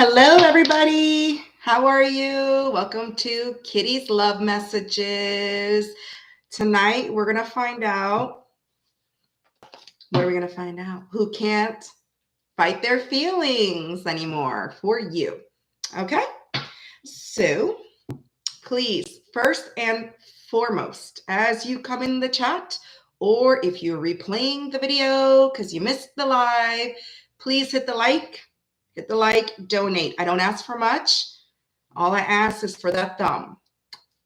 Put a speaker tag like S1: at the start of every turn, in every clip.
S1: Hello, everybody. How are you? Welcome to Kitty's Love Messages. Tonight, we're going to find out. What are we going to find out? Who can't fight their feelings anymore for you. Okay? So, please, first and foremost, as you come in the chat, or if you're replaying the video because you missed the live, please hit the like. Hit the like, donate. I don't ask for much. All I ask is for that thumb.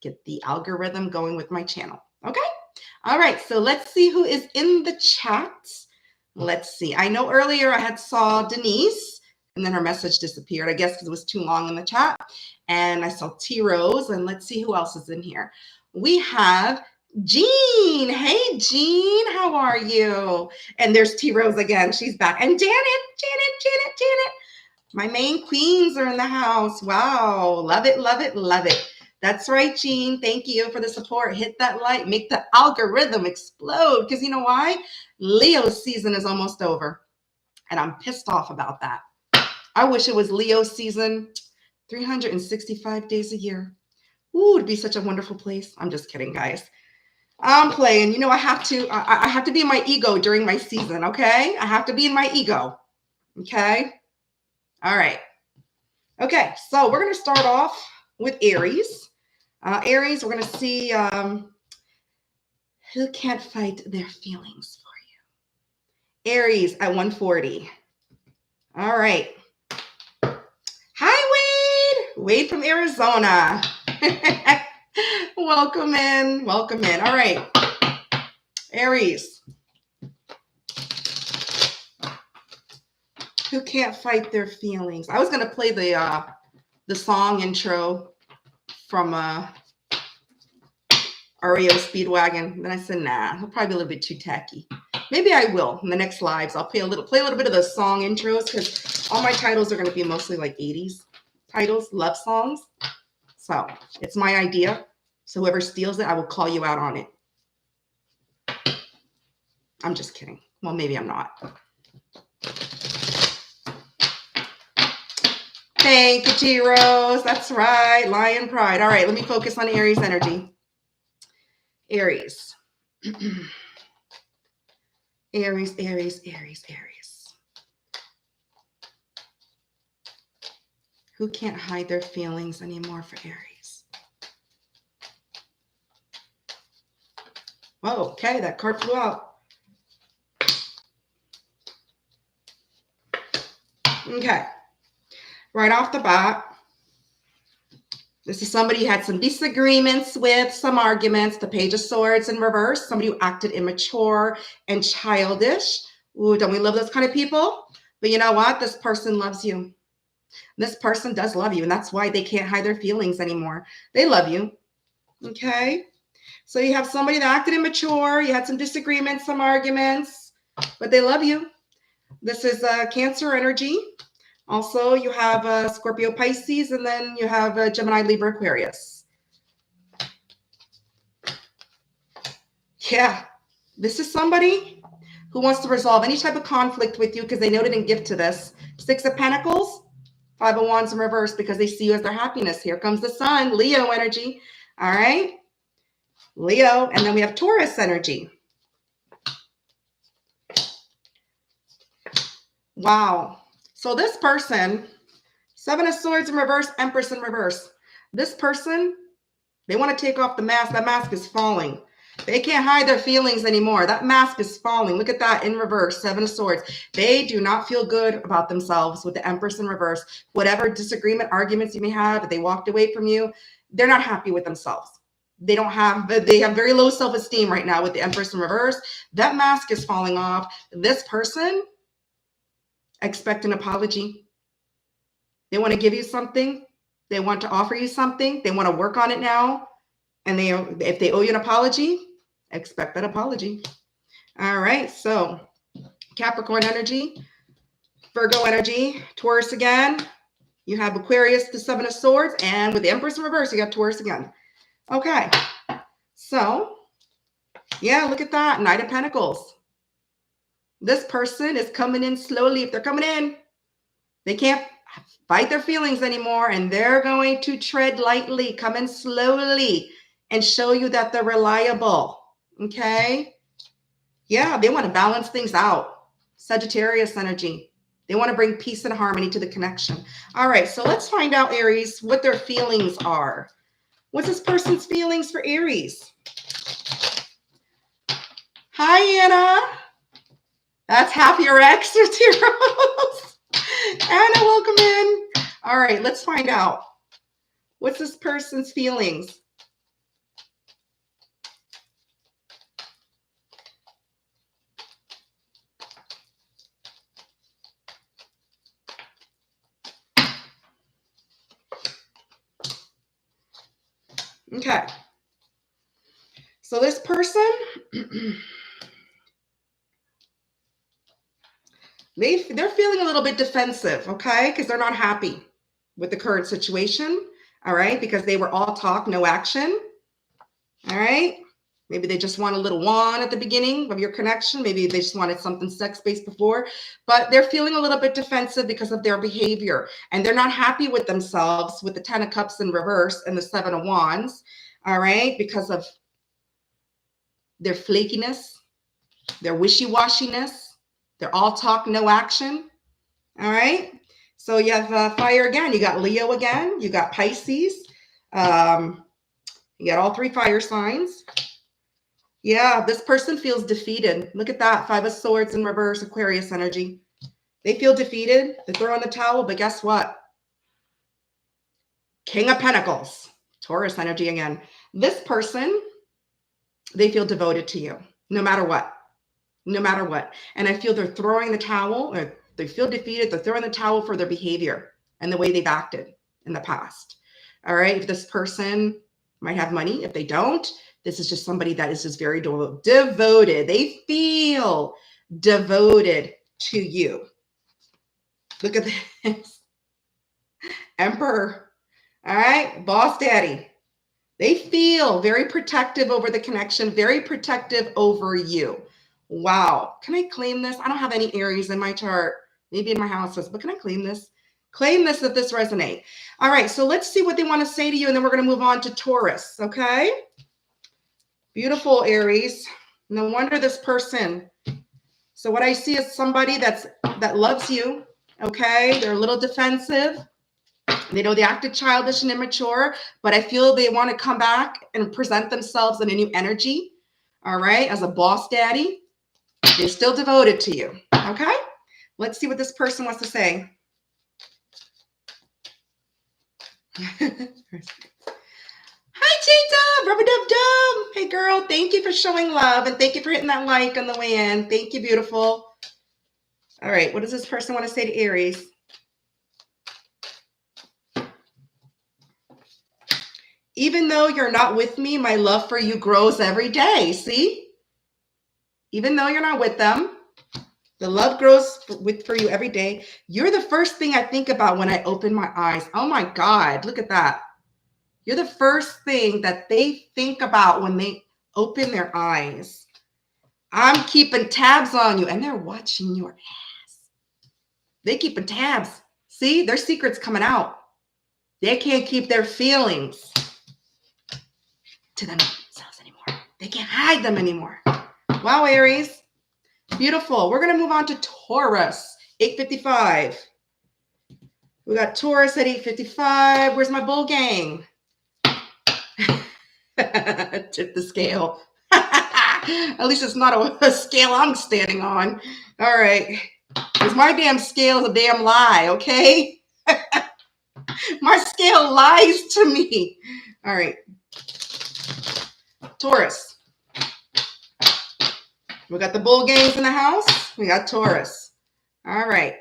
S1: Get the algorithm going with my channel. Okay? All right. So let's see who is in the chat. Let's see. I know earlier I had saw Denise and then her message disappeared, I guess because it was too long in the chat. And I saw T Rose, and let's see who else is in here. We have Jean. Hey, Jean, how are you? And there's T Rose again. She's back. And Janet. My main queens are in the house. Wow. Love it, love it, love it. That's right, Jean. Thank you for the support. Hit that like. Make the algorithm explode. Because you know why? Leo season is almost over. And I'm pissed off about that. I wish it was Leo season 365 days a year. Ooh, it'd be such a wonderful place. I'm just kidding, guys. I'm playing. You know, I have to be in my ego during my season, okay? I have to be in my ego. Okay? All right. Okay, so we're going to start off with Aries. Aries, we're going to see who can't fight their feelings for you. Aries at 140. All right. Hi, Wade. Wade from Arizona. Welcome in. Welcome in. All right. Aries. Who can't fight their feelings? I was going to play the song intro from REO Speedwagon. Then I said, nah, it'll probably be a little bit too tacky. Maybe I will in the next lives. I'll play a little bit of the song intros because all my titles are going to be mostly like 80s titles, love songs. So it's my idea. So whoever steals it, I will call you out on it. I'm just kidding. Well, maybe I'm not. Thank you, T-Rose. That's right. Lion pride. All right, let me focus on Aries energy. Aries. Aries, Aries, Aries, Aries. Who can't hide their feelings anymore for Aries? Whoa, okay, that card flew out. Okay. Right off the bat, this is somebody you had some disagreements with, some arguments, the Page of Swords in reverse, somebody who acted immature and childish. Ooh, don't we love those kind of people? But you know what? This person loves you. This person does love you, and that's why they can't hide their feelings anymore. They love you, okay? So you have somebody that acted immature, you had some disagreements, some arguments, but they love you. This is Cancer energy. Also, you have Scorpio, Pisces, and then you have Gemini, Libra, Aquarius. Yeah, this is somebody who wants to resolve any type of conflict with you because they know they didn't give to this. Six of Pentacles, Five of Wands in reverse because they see you as their happiness. Here comes the Sun, Leo energy. All right, Leo, and then we have Taurus energy. Wow. So this person, Seven of Swords in reverse, Empress in reverse. This person, they want to take off the mask. That mask is falling. They can't hide their feelings anymore. That mask is falling. Look at that in reverse, Seven of Swords. They do not feel good about themselves with the Empress in reverse. Whatever disagreement, arguments you may have, if they walked away from you, they're not happy with themselves. They have very low self-esteem right now with the Empress in reverse. That mask is falling off. This person, expect an apology. They want to give you something. They want to offer you something. They want to work on it now. And if they owe you an apology, expect that apology. All right. So Capricorn energy, Virgo energy, Taurus again. You have Aquarius, the Seven of Swords. And with the Empress in reverse, you got Taurus again. Okay. So, yeah, look at that. Knight of Pentacles. This person is coming in slowly. If they're coming in, they can't fight their feelings anymore, and they're going to tread lightly, come in slowly, and show you that they're reliable. Okay? Yeah, they want to balance things out. Sagittarius energy. They want to bring peace and harmony to the connection. All right, so let's find out, Aries, what their feelings are. What's this person's feelings for Aries? Hi, Anna. That's half your ex or zeros. Anna, welcome in. All right, let's find out. What's this person's feelings? Okay. So this person, they're feeling a little bit defensive, okay? Because they're not happy with the current situation, all right? Because they were all talk, no action, all right? Maybe they just want a little wand at the beginning of your connection. Maybe they just wanted something sex-based before, but they're feeling a little bit defensive because of their behavior, and they're not happy with themselves with the 10 of Cups in reverse and the 7 of Wands, all right? Because of their flakiness, their wishy-washiness, they're all talk, no action, all right? So you have fire again. You got Leo again. You got Pisces. You got all 3 fire signs. Yeah, this person feels defeated. Look at that. 5 of Swords in reverse, Aquarius energy. They feel defeated. They throw in the towel, but guess what? King of Pentacles, Taurus energy again. This person, they feel devoted to you, no matter what. No matter what. And I feel they're throwing the towel, or they feel defeated. They're throwing the towel for their behavior and the way they've acted in the past. All right. If this person might have money, if they don't, this is just somebody that is just very devoted. They feel devoted to you. Look at this. Emperor. All right. Boss daddy. They feel very protective over the connection, very protective over you. Wow. Can I claim this? I don't have any Aries in my chart, maybe in my houses, but can I claim this? Claim this if this resonates. All right. So let's see what they want to say to you. And then we're going to move on to Taurus. Okay. Beautiful, Aries. No wonder this person. So what I see is somebody that loves you. Okay. They're a little defensive. They know they acted childish and immature, but I feel they want to come back and present themselves in a new energy. All right. As a boss daddy. They're still devoted to you. Okay. Let's see what this person wants to say. Hi, J-Dub, Rubber-Dub-Dub. Hey, girl, thank you for showing love, and thank you for hitting that like on the way in. Thank you, beautiful. All right, what does this person want to say to Aries? Even though you're not with me, my love for you grows every day. See? Even though you're not with them, the love grows for you every day. You're the first thing I think about when I open my eyes. Oh, my God, look at that. You're the first thing that they think about when they open their eyes. I'm keeping tabs on you, and they're watching your ass. They keeping tabs. See, their secret's coming out. They can't keep their feelings to themselves anymore. They can't hide them anymore. Wow, Aries. Beautiful. We're going to move on to Taurus, 8:55. We got Taurus at 8:55. Where's my bull gang? Tip the scale. At least it's not a scale I'm standing on. All right. Because my damn scale is a damn lie, okay? My scale lies to me. All right. Taurus. We got the bull gangs in the house. We got Taurus. All right.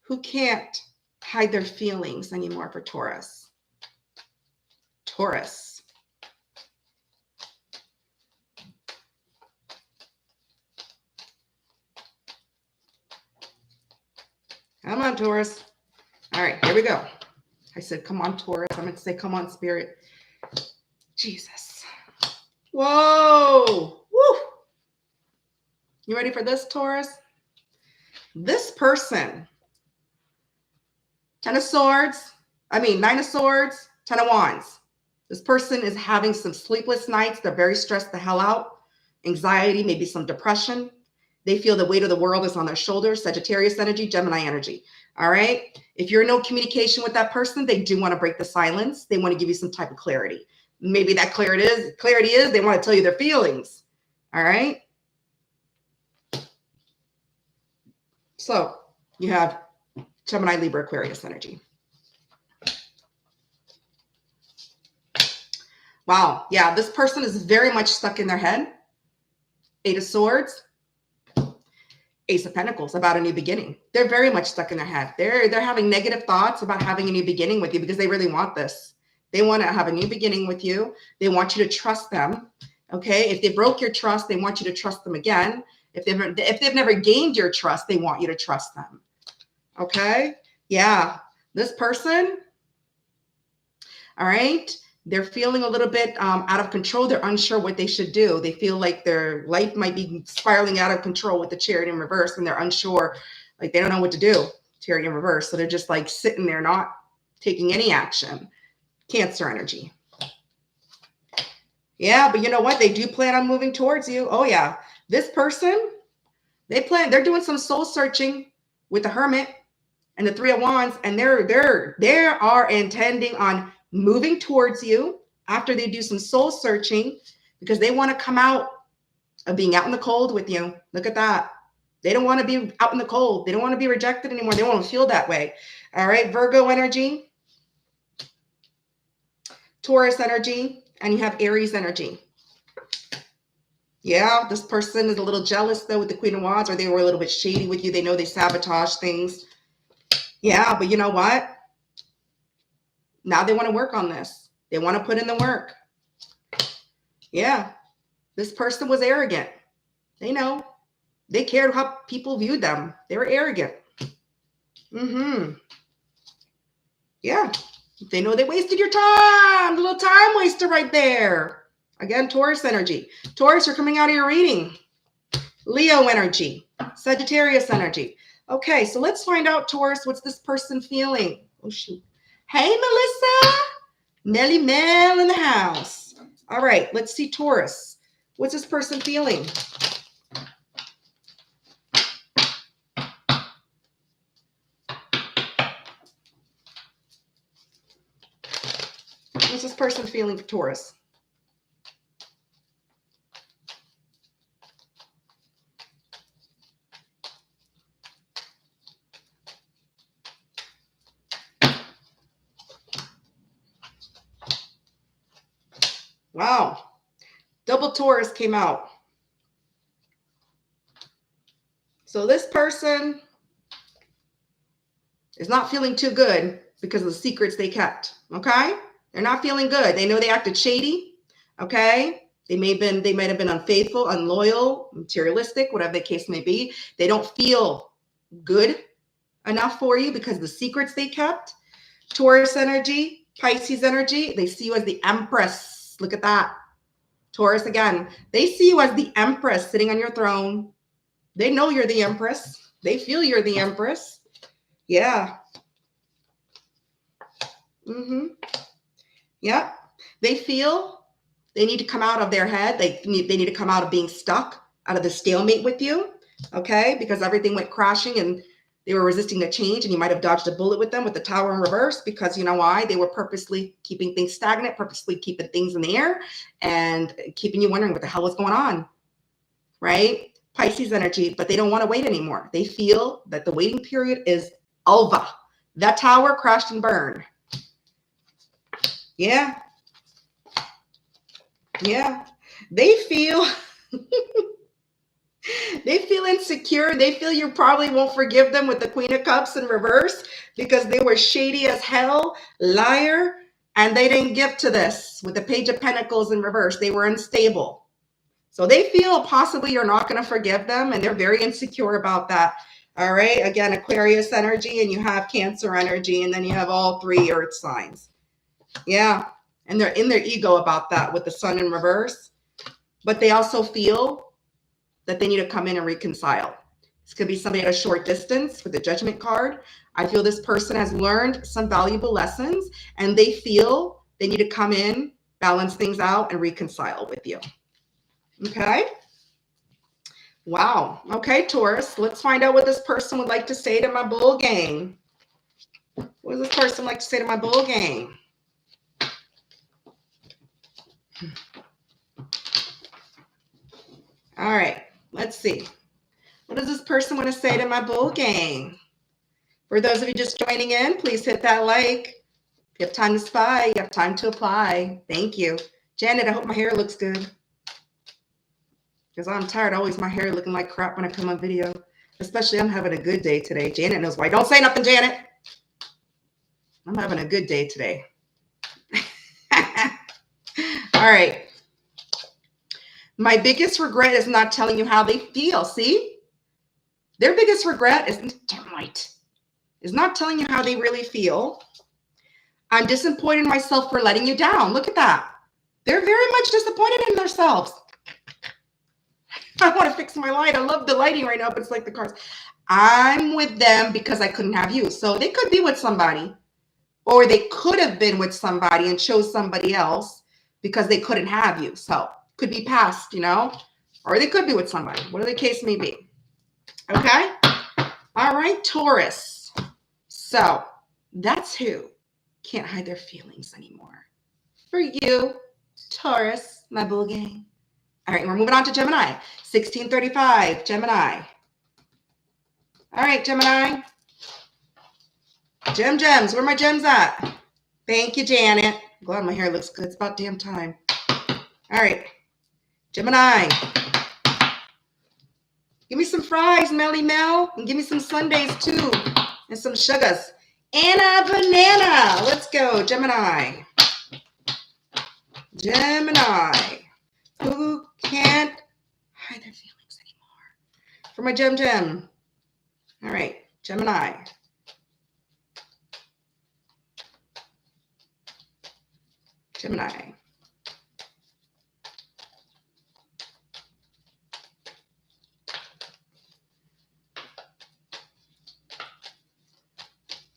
S1: Who can't hide their feelings anymore for Taurus? Taurus. Come on, Taurus. All right, here we go. I said, come on, Taurus. I'm going to say, come on, Spirit. Jesus. Whoa. Woo. You ready for this, Taurus? This person, Nine of Swords, Ten of Wands. This person is having some sleepless nights. They're very stressed the hell out. Anxiety, maybe some depression. They feel the weight of the world is on their shoulders. Sagittarius energy, Gemini energy. All right. If you're in no communication with that person, they do want to break the silence. They want to give you some type of clarity. Maybe that clarity is they want to tell you their feelings. All right. So you have Gemini, Libra, Aquarius energy. Wow. Yeah. This person is very much stuck in their head. Eight of Swords. Ace of Pentacles, about a new beginning. They're very much stuck in their head. They're having negative thoughts about having a new beginning with you because they really want this. They want to have a new beginning with you. They want you to trust them. Okay. If they broke your trust, they want you to trust them again. If they've never gained your trust, they want you to trust them. Okay. Yeah. This person. All right. They're feeling a little bit out of control. They're unsure what they should do. They feel like their life might be spiraling out of control with the Chariot in reverse, and they're unsure. Like they don't know what to do. Chariot in reverse. So they're just like sitting there, not taking any action. Cancer energy. Yeah, but you know what? They do plan on moving towards you. Oh yeah. This person, they're doing some soul searching with the Hermit and the Three of Wands, and they are intending on moving towards you after they do some soul searching because they want to come out of being out in the cold with you. Look at that. They don't want to be out in the cold. They don't want to be rejected anymore. They want to feel that way. All right. Virgo energy, Taurus energy, and you have Aries energy. Yeah. This person is a little jealous though with the Queen of Wands, or they were a little bit shady with you. They know they sabotage things. Yeah. But you know what? Now they want to work on this. They want to put in the work. Yeah. This person was arrogant. They know. They cared how people viewed them. They were arrogant. Yeah. They know they wasted your time. The little time waster right there. Again, Taurus energy. Taurus, you're coming out of your reading. Leo energy. Sagittarius energy. Okay, so let's find out, Taurus, what's this person feeling? Oh, shoot. Hey, Melissa. Melly Mel in the house. All right, let's see, Taurus. What's this person feeling? What's this person feeling for Taurus? Wow. Double Taurus came out. So this person is not feeling too good because of the secrets they kept. Okay. They're not feeling good. They know they acted shady. Okay. They might have been unfaithful, unloyal, materialistic, whatever the case may be. They don't feel good enough for you because of the secrets they kept. Taurus energy, Pisces energy. They see you as the Empress. Look at that. Taurus again. They see you as the Empress sitting on your throne. They know you're the Empress. They feel you're the Empress. Yeah. Yeah. They feel they need to come out of their head. They need to come out of being stuck, out of the stalemate with you. Okay. Because everything went crashing and they were resisting the change, and you might have dodged a bullet with them with the Tower in reverse because you know why? They were purposely keeping things stagnant, purposely keeping things in the air and keeping you wondering what the hell was going on. Right? Pisces energy, but they don't want to wait anymore. They feel that the waiting period is over. That tower crashed and burned. Yeah. Yeah. They feel they feel insecure. They feel you probably won't forgive them with the Queen of Cups in reverse because they were shady as hell, liar, and they didn't give to this with the Page of Pentacles in reverse. They were unstable. So they feel possibly you're not going to forgive them, and they're very insecure about that. All right. Again, Aquarius energy, and you have Cancer energy, and then you have all three earth signs. Yeah. And they're in their ego about that with the Sun in reverse. But they also feel that they need to come in and reconcile. This could be somebody at a short distance with the Judgment card. I feel this person has learned some valuable lessons and they feel they need to come in, balance things out, and reconcile with you. Okay? Wow. Okay, Taurus. Let's find out what this person would like to say to my bull gang. What does this person like to say to my bull gang? All right. Let's see. What does this person want to say to my bull gang? For those of you just joining in, please hit that like. If you have time to spy, you have time to apply. Thank you. Janet, I hope my hair looks good. Because I'm tired. Always my hair looking like crap when I come on video. Especially I'm having a good day today. Janet knows why. Don't say nothing, Janet. I'm having a good day today. All right. My biggest regret is not telling you how they feel. See? Their biggest regret is not telling you how they really feel. I'm disappointed in myself for letting you down. Look at that. They're very much disappointed in themselves. I want to fix my light. I love the lighting right now, but it's like the cars. I'm with them because I couldn't have you. So they could be with somebody, or they could have been with somebody and chose somebody else because they couldn't have you. So could be past, or they could be with somebody, whatever the case may be. Okay. All right, Taurus. So that's who can't hide their feelings anymore. For you, Taurus, my bull gang. All right, we're moving on to Gemini. 1635, Gemini. All right, Gemini. Gems. Where are my gems at? Thank you, Janet. I'm glad my hair looks good. It's about damn time. All right, Gemini. Give me some fries, Melly Mel, and give me some sundaes too, and some sugars. And a banana. Let's go, Gemini. Gemini. Who can't hide their feelings anymore? For my gem. All right, Gemini. Gemini.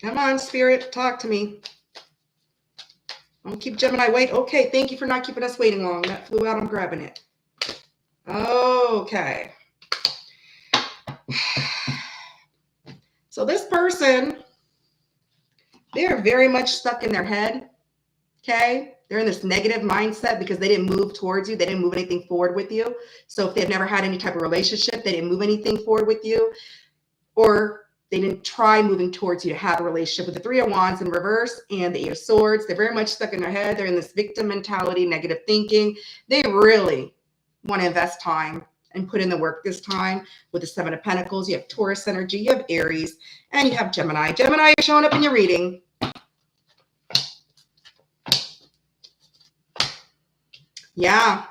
S1: Come on, Spirit, talk to me. Don't keep Gemini wait. Okay, thank you for not keeping us waiting long. That flew out. I'm grabbing it. Okay. So this person, they're very much stuck in their head. Okay. They're in this negative mindset because they didn't move towards you. They didn't move anything forward with you. So if they've never had any type of relationship, they didn't move anything forward with you, or they didn't try moving towards you to have a relationship. With the Three of Wands in reverse and the Eight of Swords, they're very much stuck in their head. They're in this victim mentality, negative thinking. They really want to invest time and put in the work this time. With the Seven of Pentacles, you have Taurus energy, you have Aries, and you have Gemini. Gemini is showing up in your reading. Yeah.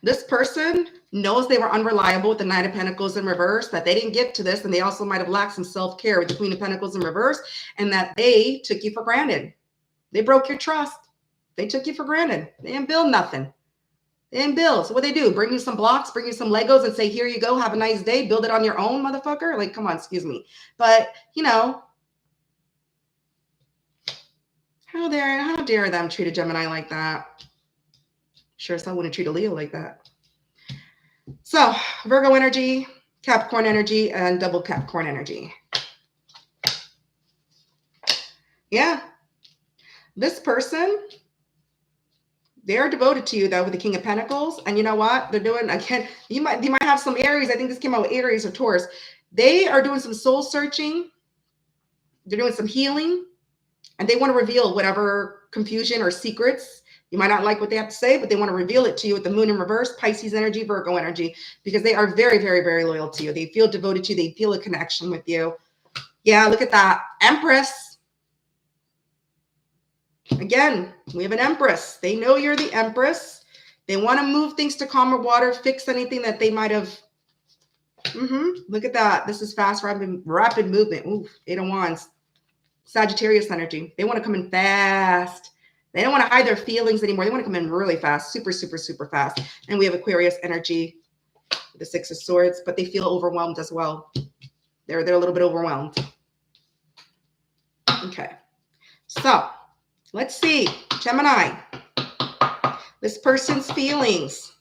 S1: This person knows they were unreliable with the Nine of Pentacles in reverse, that they didn't get to this, and they also might have lacked some self-care with the Queen of Pentacles in reverse, and that they took you for granted. They broke your trust. They took you for granted. They didn't build nothing. They didn't build. So what they do? Bring you some blocks, bring you some Legos, and say, here you go, have a nice day, build it on your own, motherfucker. Like, come on, excuse me. But, how dare them treat a Gemini like that? Sure as hell wouldn't treat a Leo like that. So Virgo energy, Capricorn energy, and double Capricorn energy. Yeah. This person, they're devoted to you though with the King of Pentacles. And you know what? They're doing, again, you might have some Aries. I think this came out with Aries or Taurus. They are doing some soul searching. They're doing some healing. And they want to reveal whatever confusion or secrets. You might not like what they have to say, but they want to reveal it to you with the Moon in reverse, Pisces energy, Virgo energy, because they are very, very, very loyal to you. They feel devoted to you. They feel a connection with you. Yeah, look at that. Empress. Again, we have an Empress. They know you're the Empress. They want to move things to calmer water, fix anything that they might have. Look at that. This is fast, rapid movement. Ooh, Eight of Wands. Sagittarius energy. They want to come in fast. They don't want to hide their feelings anymore. They want to come in really fast, super, super, super fast. And we have Aquarius energy. The Six of Swords, but they feel overwhelmed as well. They're a little bit overwhelmed. Okay. So let's see. Gemini. This person's feelings.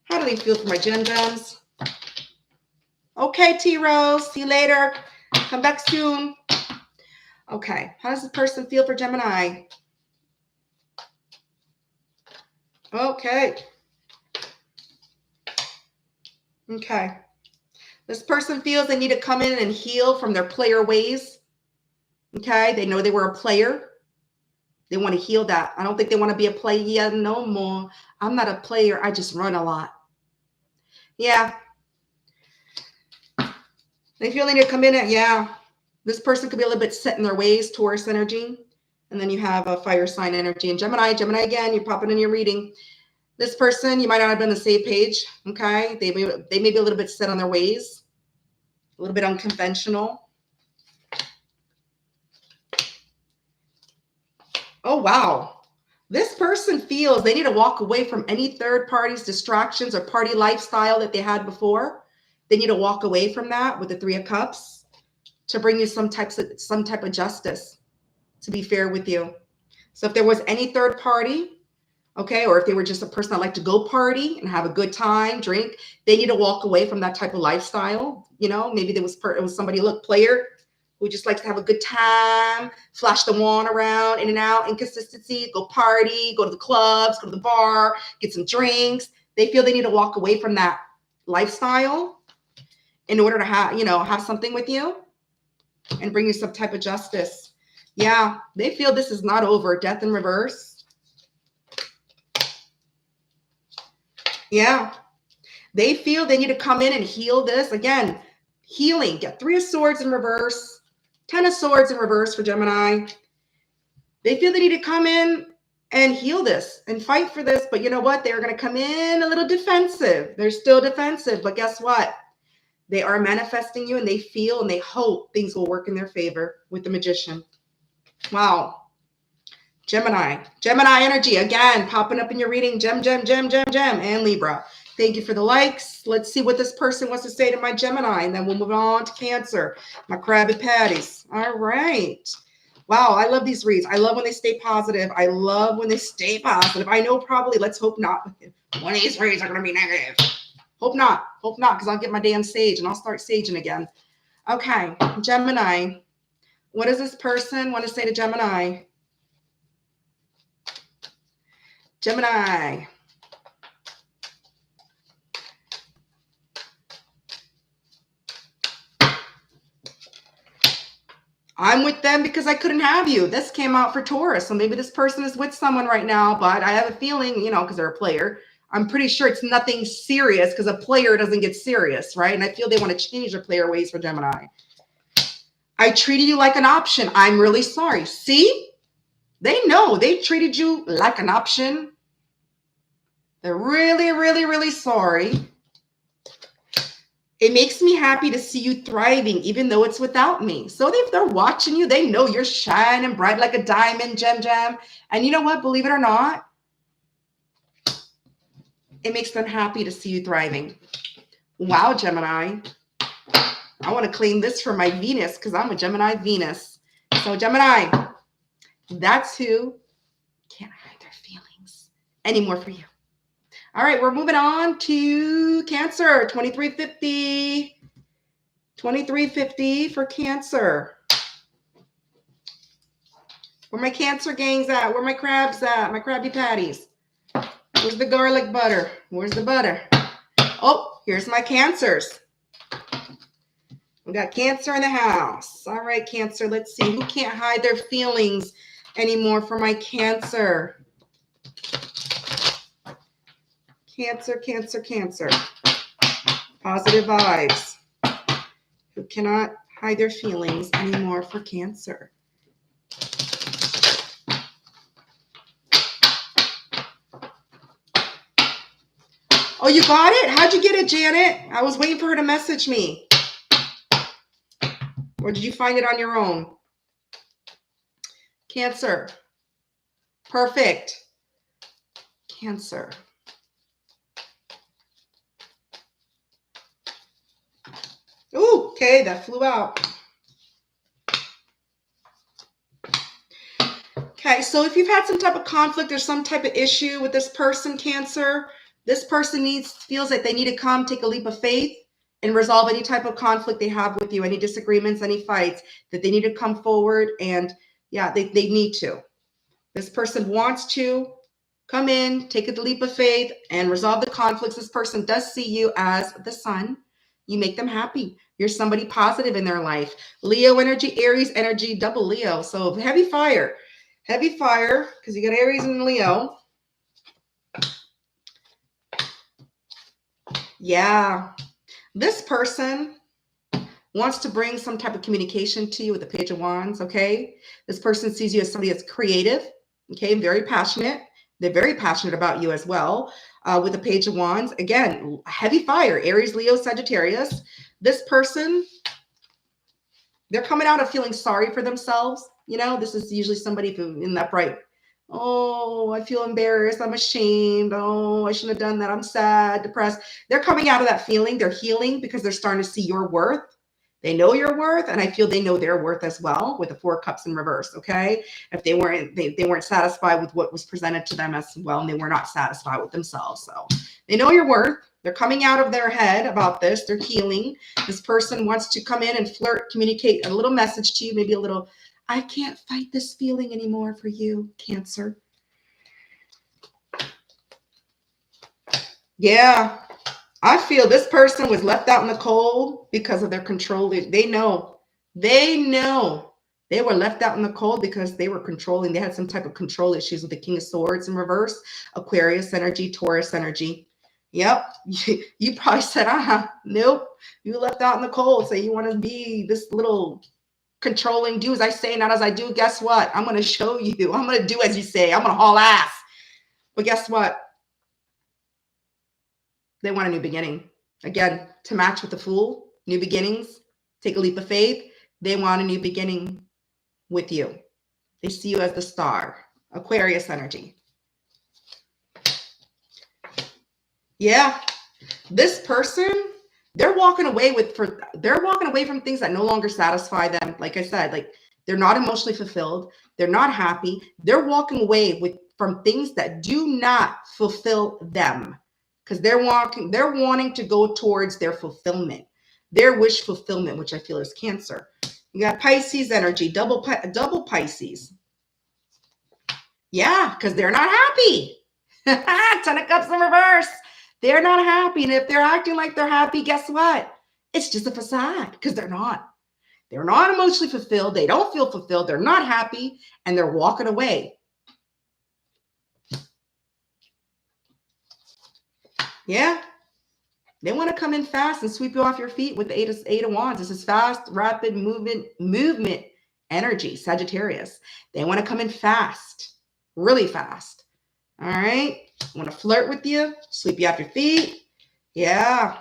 S1: How do they feel for my gems? Okay, T-Rose. See you later. Come back soon. Okay. How does this person feel for Gemini? Okay. Okay. This person feels they need to come in and heal from their player ways. Okay. They know they were a player. They want to heal that. I don't think they want to be a player no more. I'm not a player. I just run a lot. Yeah. They feel they need to come in and, yeah. This person could be a little bit set in their ways, Taurus energy. And then you have a fire sign energy. And Gemini again, you're popping in your reading. This person, you might not have been on the same page. Okay. They may be a little bit set on their ways. A little bit unconventional. Oh, wow. This person feels they need to walk away from any third party's distractions or party lifestyle that they had before. They need to walk away from that with the Three of Cups to bring you some type of justice, to be fair with you. So if there was any third party, okay, or if they were just a person that liked to go party and have a good time, drink, they need to walk away from that type of lifestyle. You know, maybe it was somebody, look, player, who just likes to have a good time, flash the wand around, in and out, inconsistency, go party, go to the clubs, go to the bar, get some drinks. They feel they need to walk away from that lifestyle in order to have something with you and bring you some type of justice. Yeah, they feel this is not over. Death in reverse. Yeah, they feel they need to come in and heal this. Again, healing. Get Three of Swords in reverse. 10 of Swords in reverse for Gemini. They feel they need to come in and heal this and fight for this. But you know what? They're going to come in a little defensive. They're still defensive. But guess what? They are manifesting you, and they feel and they hope things will work in their favor with the Magician. Wow. Gemini energy, again, popping up in your reading. Gem, and Libra. Thank you for the likes. Let's see what this person wants to say to my Gemini, and then we'll move on to Cancer, my Krabby Patties. All right. Wow, I love these reads. I love when they stay positive. I love when they stay positive. I know probably, let's hope not, one of these reads are going to be negative. Hope not, because I'll get my damn sage and I'll start saging again. Okay, Gemini. What does this person want to say to Gemini? Gemini. I'm with them because I couldn't have you. This came out for Taurus. So maybe this person is with someone right now, but I have a feeling, because they're a player, I'm pretty sure it's nothing serious because a player doesn't get serious, right? And I feel they want to change their player ways for Gemini. I treated you like an option. I'm really sorry. See? They know they treated you like an option. They're really, really, really sorry. It makes me happy to see you thriving, even though it's without me. So if they're watching you, they know you're shining bright like a diamond, Gem. And you know what? Believe it or not, it makes them happy to see you thriving. Wow, Gemini. I want to claim this for my Venus because I'm a Gemini Venus. So Gemini, that's who can't hide their feelings anymore for you. All right, we're moving on to Cancer, 2350. 2350 for Cancer. Where my Cancer gangs at? Where my crabs at? My Krabby Patties. Where's the garlic butter? Where's the butter? Oh, here's my Cancers. We got Cancer in the house. All right, Cancer, let's see. Who can't hide their feelings anymore for my Cancer? Cancer. Positive vibes. Who cannot hide their feelings anymore for Cancer? Oh, you got it? How'd you get it, Janet? I was waiting for her to message me. Or did you find it on your own? Cancer. Perfect. Cancer. Okay, that flew out. Okay, so if you've had some type of conflict or some type of issue with this person, Cancer, this person feels like they need to come take a leap of faith and resolve any type of conflict they have with you, any disagreements, any fights, that they need to come forward and yeah, they need to. This person wants to come in, take a leap of faith and resolve the conflicts. This person does see you as the sun. You make them happy. You're somebody positive in their life. Leo energy, Aries energy, double Leo. So heavy fire, because you got Aries and Leo. Yeah. This person wants to bring some type of communication to you with the Page of Wands, okay? This person sees you as somebody that's creative, okay, very passionate. They're very passionate about you as well. With the Page of Wands, again, heavy fire, Aries, Leo, Sagittarius. This person, they're coming out of feeling sorry for themselves. You know, this is usually somebody who in that bright, oh, I feel embarrassed. I'm ashamed. Oh, I shouldn't have done that. I'm sad, depressed. They're coming out of that feeling. They're healing because they're starting to see your worth. They know your worth, and I feel they know their worth as well with the Four Cups in reverse, okay? If they weren't satisfied with what was presented to them as well, and they were not satisfied with themselves. So they know your worth. They're coming out of their head about this. They're healing. This person wants to come in and flirt, communicate a little message to you, maybe a little, I can't fight this feeling anymore for you, Cancer. Yeah. I feel this person was left out in the cold because of their control. They know they were left out in the cold because they were controlling. They had some type of control issues with the King of Swords in reverse, Aquarius energy, Taurus energy. Yep. You probably said, nope. You left out in the cold. So you want to be this little controlling, do as I say, not as I do. Guess what? I'm going to show you. I'm going to do as you say. I'm going to haul ass. But guess what? They want a new beginning. Again, to match with the Fool, new beginnings, take a leap of faith. They want a new beginning with you. They see you as the star, Aquarius energy. Yeah, this person, they're walking away from things that no longer satisfy them. Like I said, like they're not emotionally fulfilled. They're not happy. They're walking away from things that do not fulfill them. Because they're wanting to go towards their fulfillment, their wish fulfillment, which I feel is Cancer. You got Pisces energy, double Pisces. Yeah, because they're not happy. 10 of Cups in reverse. They're not happy. And if they're acting like they're happy, guess what? It's just a facade because they're not. They're not emotionally fulfilled. They don't feel fulfilled. They're not happy and they're walking away. Yeah. They want to come in fast and sweep you off your feet with the Eight of Wands. This is fast, rapid movement energy, Sagittarius. They want to come in fast, really fast. All right. Want to flirt with you, sweep you off your feet. Yeah.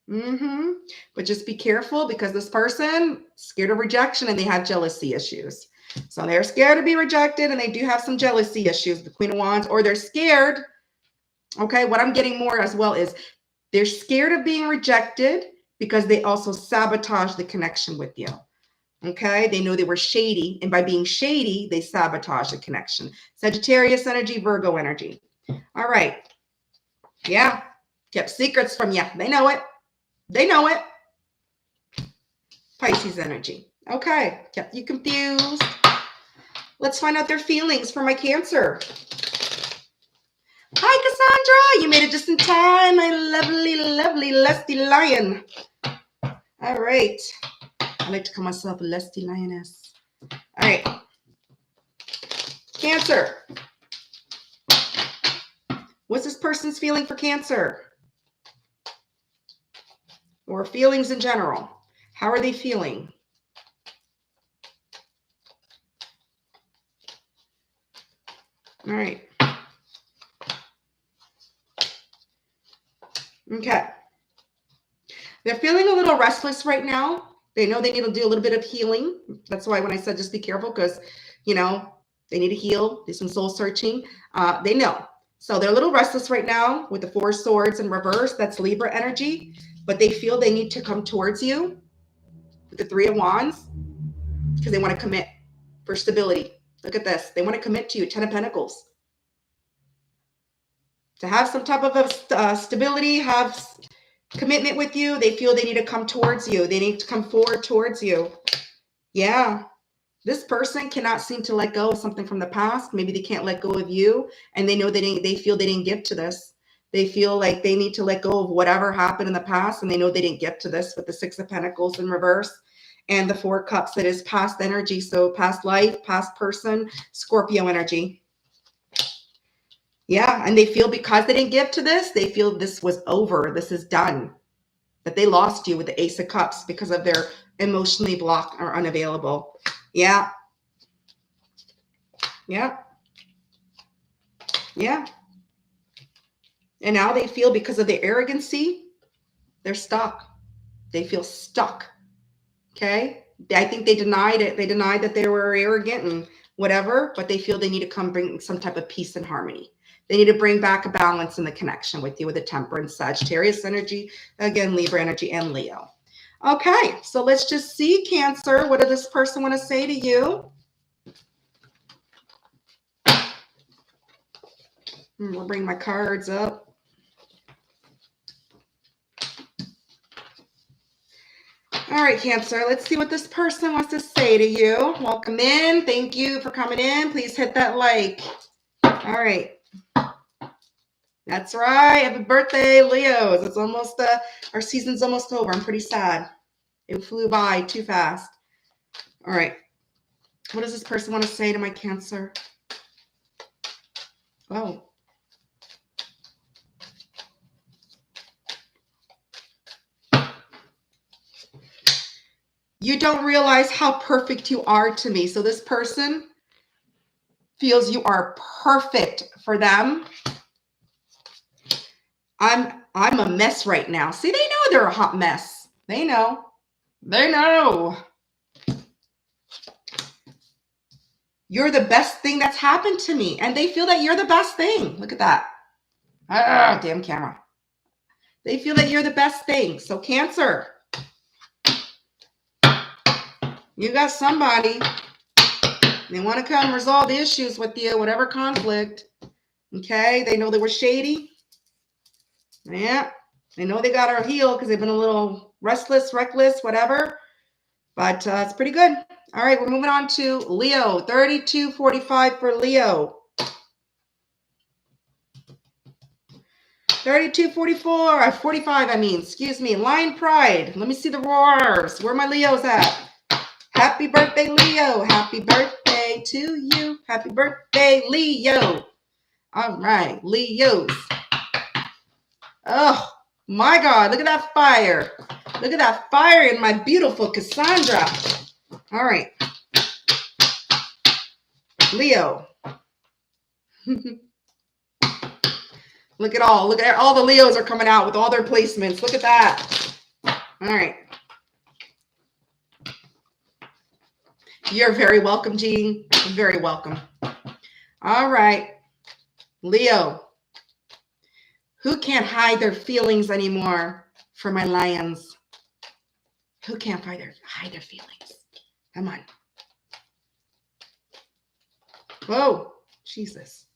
S1: But just be careful because this person scared of rejection and they have jealousy issues. So they're scared to be rejected and they do have some jealousy issues, the Queen of Wands, or they're scared. Okay, what I'm getting more as well is they're scared of being rejected because they also sabotage the connection with you. Okay, they know they were shady, and by being shady, they sabotage the connection. Sagittarius energy, Virgo energy. All right. Yeah, kept secrets from you. They know it. They know it. Pisces energy. Okay, kept you confused. Let's find out their feelings for my Cancer. Hi, Cassandra. You made it just in time, my lovely, lovely lusty lion. All right. I like to call myself a lusty lioness. All right. Cancer. What's this person's feeling for Cancer? Or feelings in general? How are they feeling? All right. Okay. They're feeling a little restless right now. They know they need to do a little bit of healing. That's why when I said just be careful because, you know, they need to heal, do some soul searching. They know. So they're a little restless right now with the Four Swords in reverse. That's Libra energy. but they feel they need to come towards you with the Three of Wands because they want to commit for stability. Look at this. They want to commit to you. 10 of Pentacles. To have some type of stability, have commitment with you, they feel they need to come towards you. They need to come forward towards you. Yeah. This person cannot seem to let go of something from the past. Maybe they can't let go of you, and they know they feel they didn't give to this. They feel like they need to let go of whatever happened in the past, and they know they didn't get to this with the Six of Pentacles in reverse and the Four of Cups that is past energy. So past life, past person, Scorpio energy. Yeah, and they feel because they didn't give to this, they feel this was over. This is done. That they lost you with the Ace of Cups because of their emotionally blocked or unavailable. Yeah. Yeah. Yeah. And now they feel because of the arrogancy, they're stuck. They feel stuck. Okay. I think they denied it. They denied that they were arrogant and whatever, but they feel they need to come bring some type of peace and harmony. They need to bring back a balance in the connection with you with the Temperance, Sagittarius energy, again, Libra energy, and Leo. Okay, so let's just see, Cancer. What does this person want to say to you? We'll bring my cards up. All right, Cancer, let's see what this person wants to say to you. Welcome in. Thank you for coming in. Please hit that like. All right. That's right. Happy birthday, Leos. It's almost, our season's almost over. I'm pretty sad. It flew by too fast. All right. What does this person want to say to my Cancer? Oh. You don't realize how perfect you are to me. So this person feels you are perfect for them. I'm a mess right now. See, they know they're a hot mess. They know. They know. You're the best thing that's happened to me. And they feel that you're the best thing. Look at that. Ah, damn camera. They feel that you're the best thing. So Cancer, you got somebody. They want to come resolve the issues with you, whatever conflict. Okay. They know they were shady. Yeah. They know they got our heel because they've been a little restless, reckless, whatever. But it's pretty good. All right, we're moving on to Leo. 3245 for Leo. 3244, 45, I mean, excuse me. Lion Pride. Let me see the roars. Where are my Leos at? Happy birthday, Leo. Happy birthday to you. Happy birthday, Leo. All right, Leos. Oh, my God. Look at that fire. Look at that fire in my beautiful Cassandra. All right. Leo. Look at all the Leos are coming out with all their placements. Look at that. All right. You're very welcome, Jean. You're very welcome. All right. Leo. Who can't hide their feelings anymore for my lions? Who can't hide their feelings? Come on. Whoa, Jesus.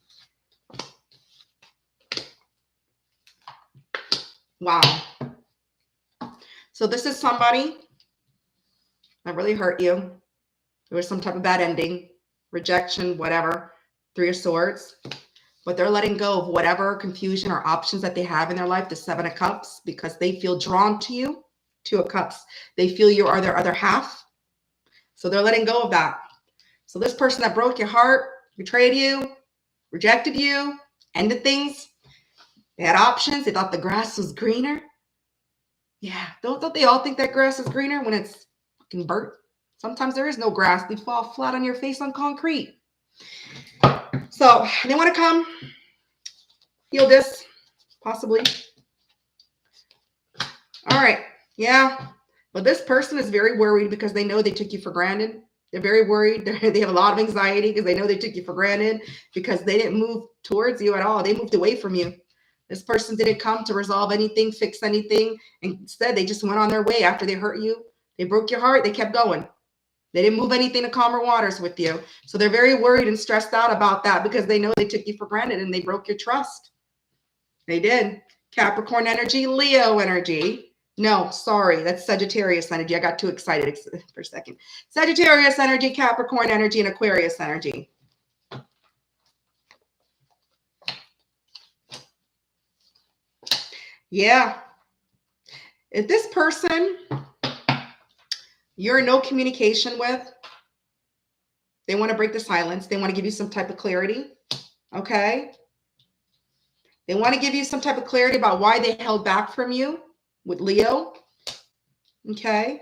S1: Wow. So this is somebody that really hurt you. There was some type of bad ending, rejection, whatever. Three of Swords. But they're letting go of whatever confusion or options that they have in their life, the Seven of Cups, because they feel drawn to you. Two of Cups. They feel you are their other half. So they're letting go of that. So this person that broke your heart, betrayed you, rejected you, ended things. They had options. They thought the grass was greener. Yeah. Don't they all think that grass is greener when it's fucking burnt? Sometimes there is no grass. They fall flat on your face on concrete. So they want to come heal this, possibly. All right. Yeah. But this person is very worried because they know they took you for granted. They're very worried. They have a lot of anxiety because they know they took you for granted because they didn't move towards you at all. They moved away from you. This person didn't come to resolve anything, fix anything. Instead, they just went on their way after they hurt you. They broke your heart. They kept going. They didn't move anything to calmer waters with you. So they're very worried and stressed out about that because they know they took you for granted and they broke your trust. They did. Capricorn energy, Leo energy. No, sorry, that's Sagittarius energy. I got too excited for a second. Sagittarius energy, Capricorn energy, and Aquarius energy. Yeah. If this person you're in no communication with, they want to break the silence. They want to give you some type of clarity. Okay. They want to give you some type of clarity about why they held back from you with Leo. Okay.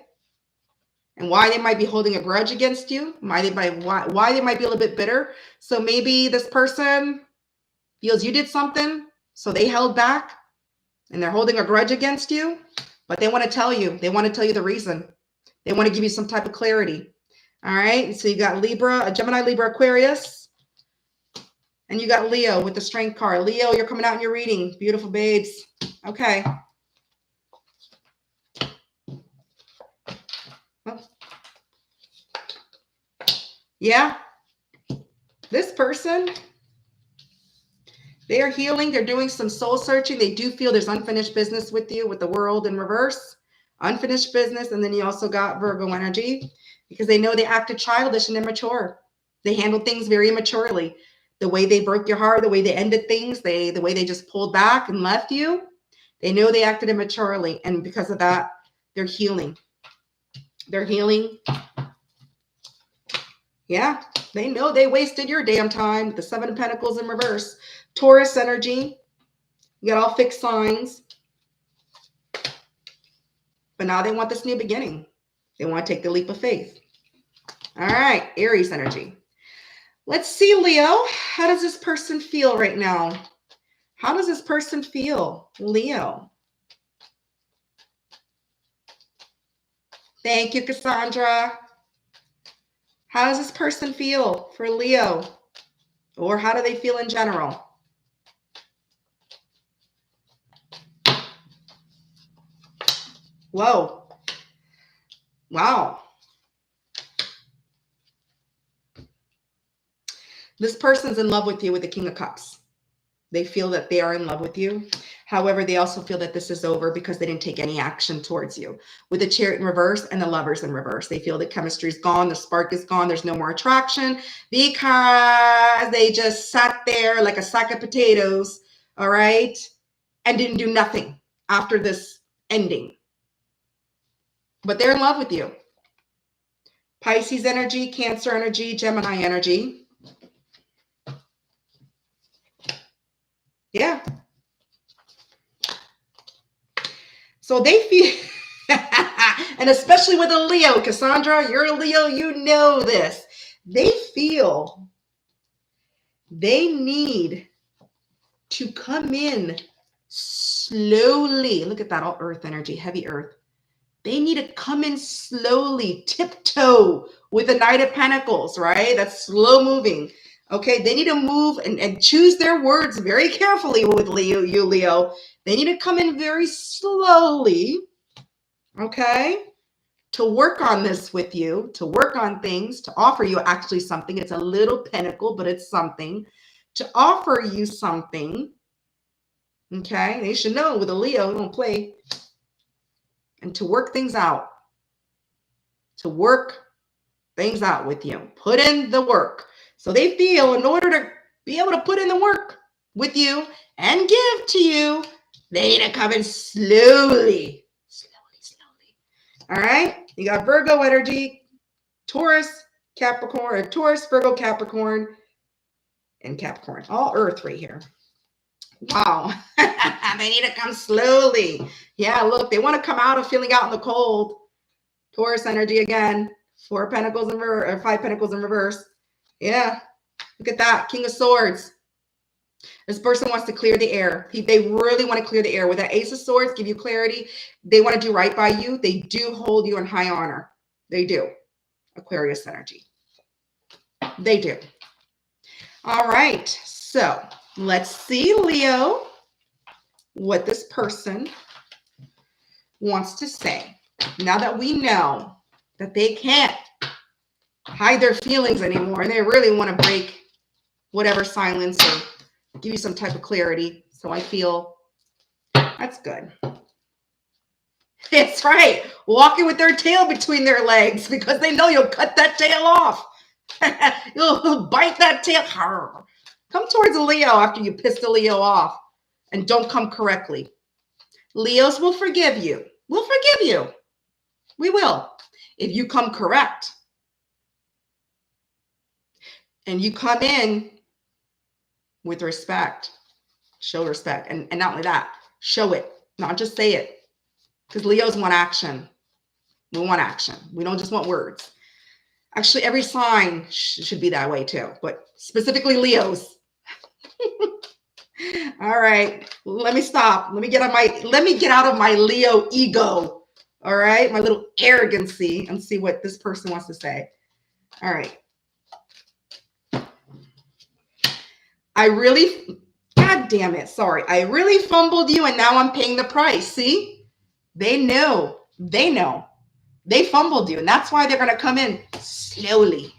S1: And why they might be holding a grudge against you. Why they might be a little bit bitter. So maybe this person feels you did something, so they held back and they're holding a grudge against you, but they want to tell you. They want to tell you the reason. They want to give you some type of clarity. All right. So you got Libra, Gemini, Libra, Aquarius. And you got Leo with the Strength card. Leo, you're coming out in your reading. Beautiful babes. Okay. Yeah. This person, they are healing. They're doing some soul searching. They do feel there's unfinished business with you, with the world in reverse. Unfinished business. And then you also got Virgo energy because they know they acted childish and immature. They handled things very immaturely. The way they broke your heart, the way they ended things, the way they just pulled back and left you. They know they acted immaturely. And because of that, they're healing. They're healing. Yeah, they know they wasted your damn time. The Seven of Pentacles in reverse. Taurus energy. You got all fixed signs. But now they want this new beginning. They want to take the leap of faith. All right, Aries energy. Let's see, Leo. How does this person feel right now? How does this person feel, Leo? Thank you, Cassandra. How does this person feel for Leo? Or how do they feel in general? Whoa. Wow. This person's in love with you with the King of Cups. They feel that they are in love with you. However, they also feel that this is over because they didn't take any action towards you. With the Chariot in reverse and the Lovers in reverse, they feel the chemistry is gone, the spark is gone, there's no more attraction because they just sat there like a sack of potatoes, all right, and didn't do nothing after this ending. But they're in love with you. Pisces energy, Cancer energy, Gemini energy. Yeah. So they feel, and especially with a Leo, Cassandra, you're a Leo, you know this. They feel they need to come in slowly. Look at that, all earth energy, heavy earth. They need to come in slowly, tiptoe with the Knight of Pentacles, right? That's slow moving. Okay, they need to move and choose their words very carefully with Leo, you Leo. They need to come in very slowly, okay, to work on this with you, to work on things, to offer you actually something. It's a little pentacle, but it's something. To offer you something, okay? They should know with a Leo, don't play. And to work things out. To work things out with you. Put in the work. So they feel in order to be able to put in the work with you and give to you, they need to come in slowly. Slowly. All right. You got Virgo energy, Taurus, Capricorn, Taurus, Virgo, Capricorn, and Capricorn. All earth right here. Wow. They need to come slowly. Yeah, look, they want to come out of feeling out in the cold. Taurus energy again. 4 pentacles in reverse, or 5 pentacles in reverse. Yeah. Look at that. King of Swords. This person wants to clear the air. They really want to clear the air. With that Ace of Swords, give you clarity. They want to do right by you. They do hold you in high honor. They do. Aquarius energy. They do. All right. So let's see, Leo. what this person wants to say. Now that we know that they can't hide their feelings anymore and they really want to break whatever silence or give you some type of clarity. So I feel that's good. It's right. Walking with their tail between their legs because they know you'll cut that tail off. You'll bite that tail. Come towards a Leo after you piss the Leo off and don't come correctly. Leos will forgive you. We'll forgive you. We will. If you come correct. And you come in with respect. Show respect. And not only that, show it. Not just say it. Because Leos want action. We want action. We don't just want words. Actually, every sign should be that way too. But specifically Leos. All right. Let me stop. Let me get out of my Leo ego. All right. My little arrogancy and see what this person wants to say. All right. God damn it. Sorry. I really fumbled you and now I'm paying the price. See? They know. They fumbled you. And that's why they're going to come in slowly.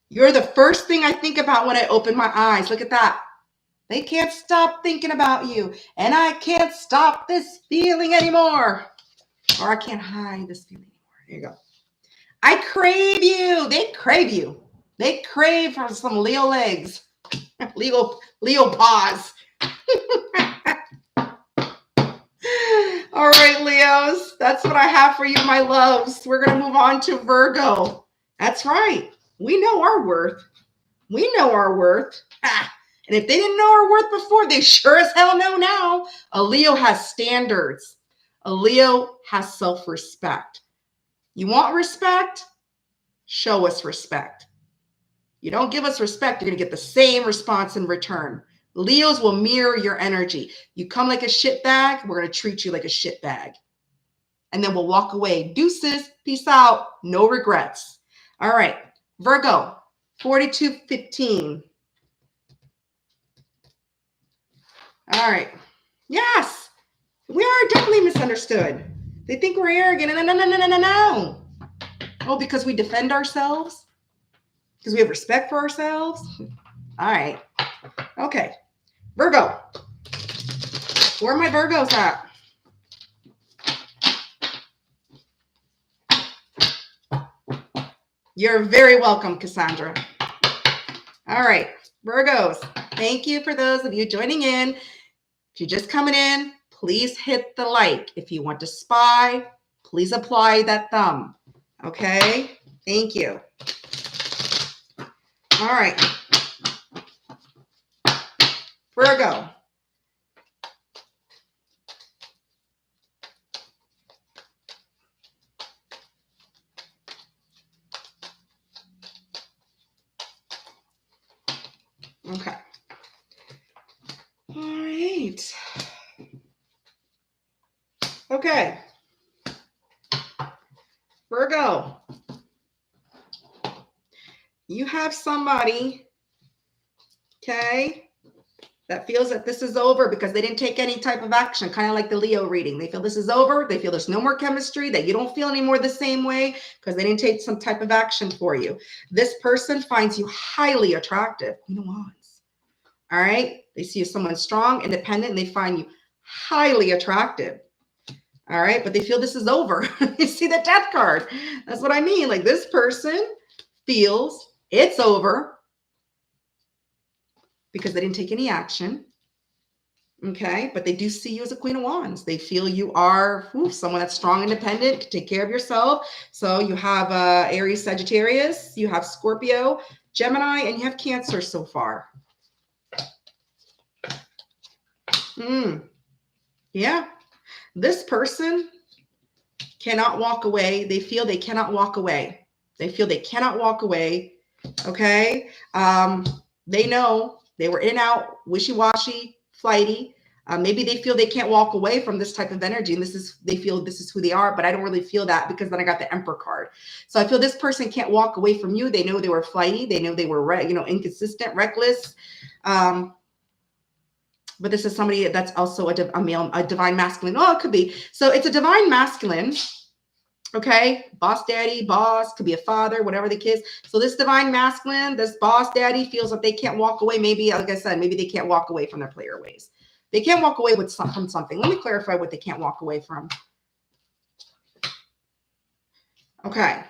S1: You're the first thing I think about when I open my eyes. Look at that. They can't stop thinking about you. And I can't stop this feeling anymore. Or I can't hide this feeling anymore. There you go. I crave you. They crave you. They crave for some Leo legs. Leo paws. All right, Leos. That's what I have for you, my loves. We're going to move on to Virgo. That's right. We know our worth. We know our worth. And if they didn't know our worth before, they sure as hell know now. A Leo has standards. A Leo has self-respect. You want respect? Show us respect. You don't give us respect, you're going to get the same response in return. Leos will mirror your energy. You come like a shit bag, we're going to treat you like a shit bag. And then we'll walk away. Deuces, peace out, no regrets. All right, Virgo, 4215. All right. Yes, we are definitely misunderstood. They think we're arrogant. No. Oh, because we defend ourselves? Because we have respect for ourselves? All right. Okay. Virgo. Where are my Virgos at? You're very welcome, Cassandra. All right. Virgos. Thank you for those of you joining in. If you're just coming in, please hit the like. If you want to spy, please apply that thumb. Okay? Thank you. All right. Virgo. Okay. All right. Okay. Virgo. You have somebody, okay, that feels that this is over because they didn't take any type of action, kind of like the Leo reading. They feel this is over. They feel there's no more chemistry, that you don't feel anymore the same way because they didn't take some type of action for you. This person finds you highly attractive. Queen of Wands. All right. They see you as someone strong, independent, and they find you highly attractive. All right. But they feel this is over. You see the Death card. That's what I mean. Like this person feels it's over because they didn't take any action. Okay. But they do see you as a Queen of Wands. They feel you are someone that's strong, independent, can take care of yourself. So you have Aries, Sagittarius, you have Scorpio, Gemini, and you have Cancer so far. Yeah. This person cannot walk away. They feel they cannot walk away. They feel they cannot walk away. Okay. They know they were in and out, wishy-washy, flighty. Maybe they feel they can't walk away from this type of energy. And they feel this is who they are, but I don't really feel that because then I got the Emperor card. So I feel this person can't walk away from you. They know they were flighty. They know they were, inconsistent, reckless. But this is somebody that's also a male, a divine masculine. Oh, it could be. So it's a divine masculine. Okay. Boss daddy, boss, could be a father, whatever the case. So this divine masculine, this boss daddy feels that they can't walk away. Maybe, like I said, maybe they can't walk away from their player ways. They can't walk away from something. Let me clarify what they can't walk away from. Okay.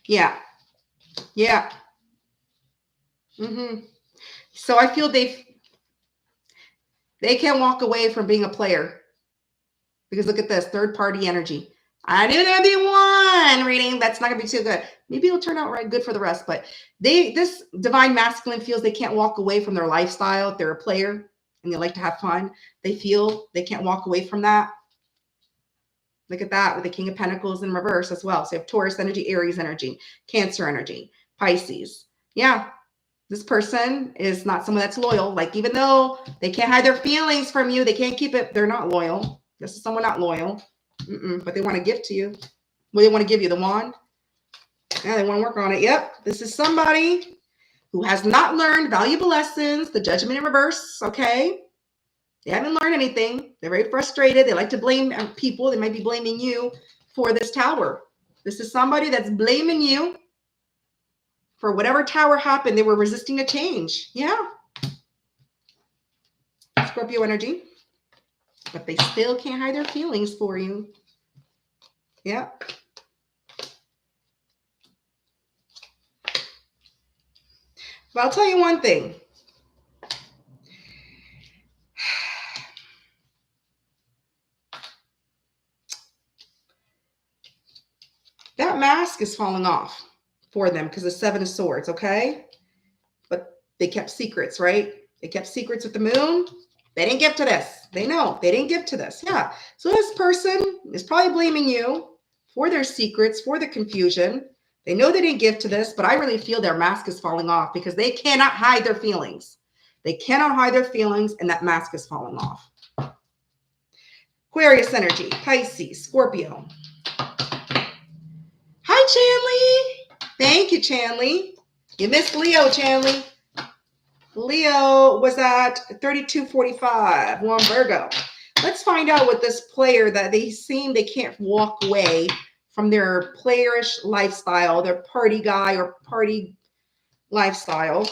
S1: Yeah. Yeah. So I feel they can't walk away from being a player. Because look at this, third party energy. I knew there'd be one reading that's not gonna be too good. Maybe it'll turn out right good for the rest. But this divine masculine feels they can't walk away from their lifestyle if they're a player and they like to have fun. They feel they can't walk away from that. Look at that with the King of Pentacles in reverse as well. So you have Taurus energy, Aries energy, Cancer energy, Pisces. Yeah. This person is not someone that's loyal. Like, even though they can't hide their feelings from you, they can't keep it. They're not loyal. This is someone not loyal, but they want to give to you. Well, they want to give you the wand. Yeah, they want to work on it. Yep. This is somebody who has not learned valuable lessons. The Judgment in reverse. Okay. They haven't learned anything. They're very frustrated. They like to blame people. They might be blaming you for this tower. This is somebody that's blaming you for whatever tower happened. They were resisting a change. Yeah. Scorpio energy. But they still can't hide their feelings for you. Yeah. But I'll tell you one thing. That mask is falling off for them because the Seven of Swords, okay? But they kept secrets, right? They kept secrets with the moon. They didn't give to this. They know they didn't give to this. Yeah. So this person is probably blaming you for their secrets, for the confusion. They know they didn't give to this, but I really feel their mask is falling off because they cannot hide their feelings. They cannot hide their feelings, and that mask is falling off. Aquarius energy, Pisces, Scorpio. Hi, Chanley. Thank you, Chanley. You missed Leo, Chanley. Leo was at 3245, one Virgo. Let's find out what this player that they seem they can't walk away from their playerish lifestyle, their party guy or party lifestyle.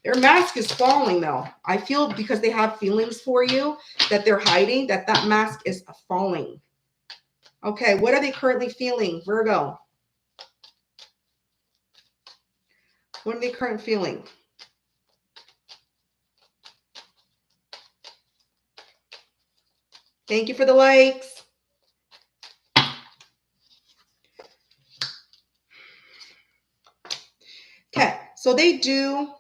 S1: Their mask is falling though. I feel because they have feelings for you that they're hiding, that mask is falling. Okay, what are they currently feeling, Virgo? What are they currently feeling? Thank you for the likes. Okay, so they do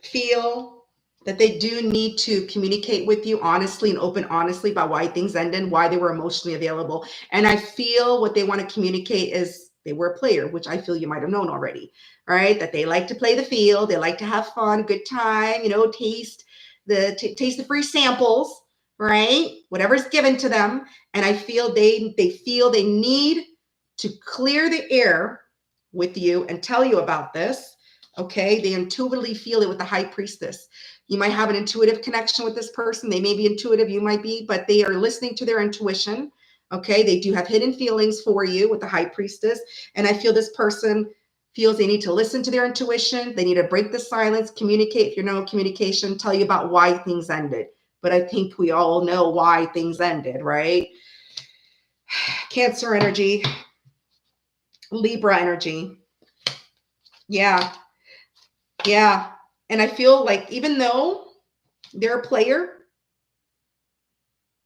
S1: feel that they do need to communicate with you honestly and open honestly about why things ended, why they were emotionally available. And I feel what they want to communicate is they were a player, which I feel you might have known already, all right? That they like to play the field. They like to have fun, good time, taste the free samples, right? Whatever's given to them. And I feel they feel they need to clear the air with you and tell you about this. Okay. They intuitively feel it with the High Priestess. You might have an intuitive connection with this person. They may be intuitive, you might be, but they are listening to their intuition. Okay. They do have hidden feelings for you with the High Priestess. And I feel this person feels they need to listen to their intuition. They need to break the silence, communicate. If you're no communication, tell you about why things ended. But I think we all know why things ended, right? Cancer energy, Libra energy. Yeah. Yeah. And I feel like even though they're a player,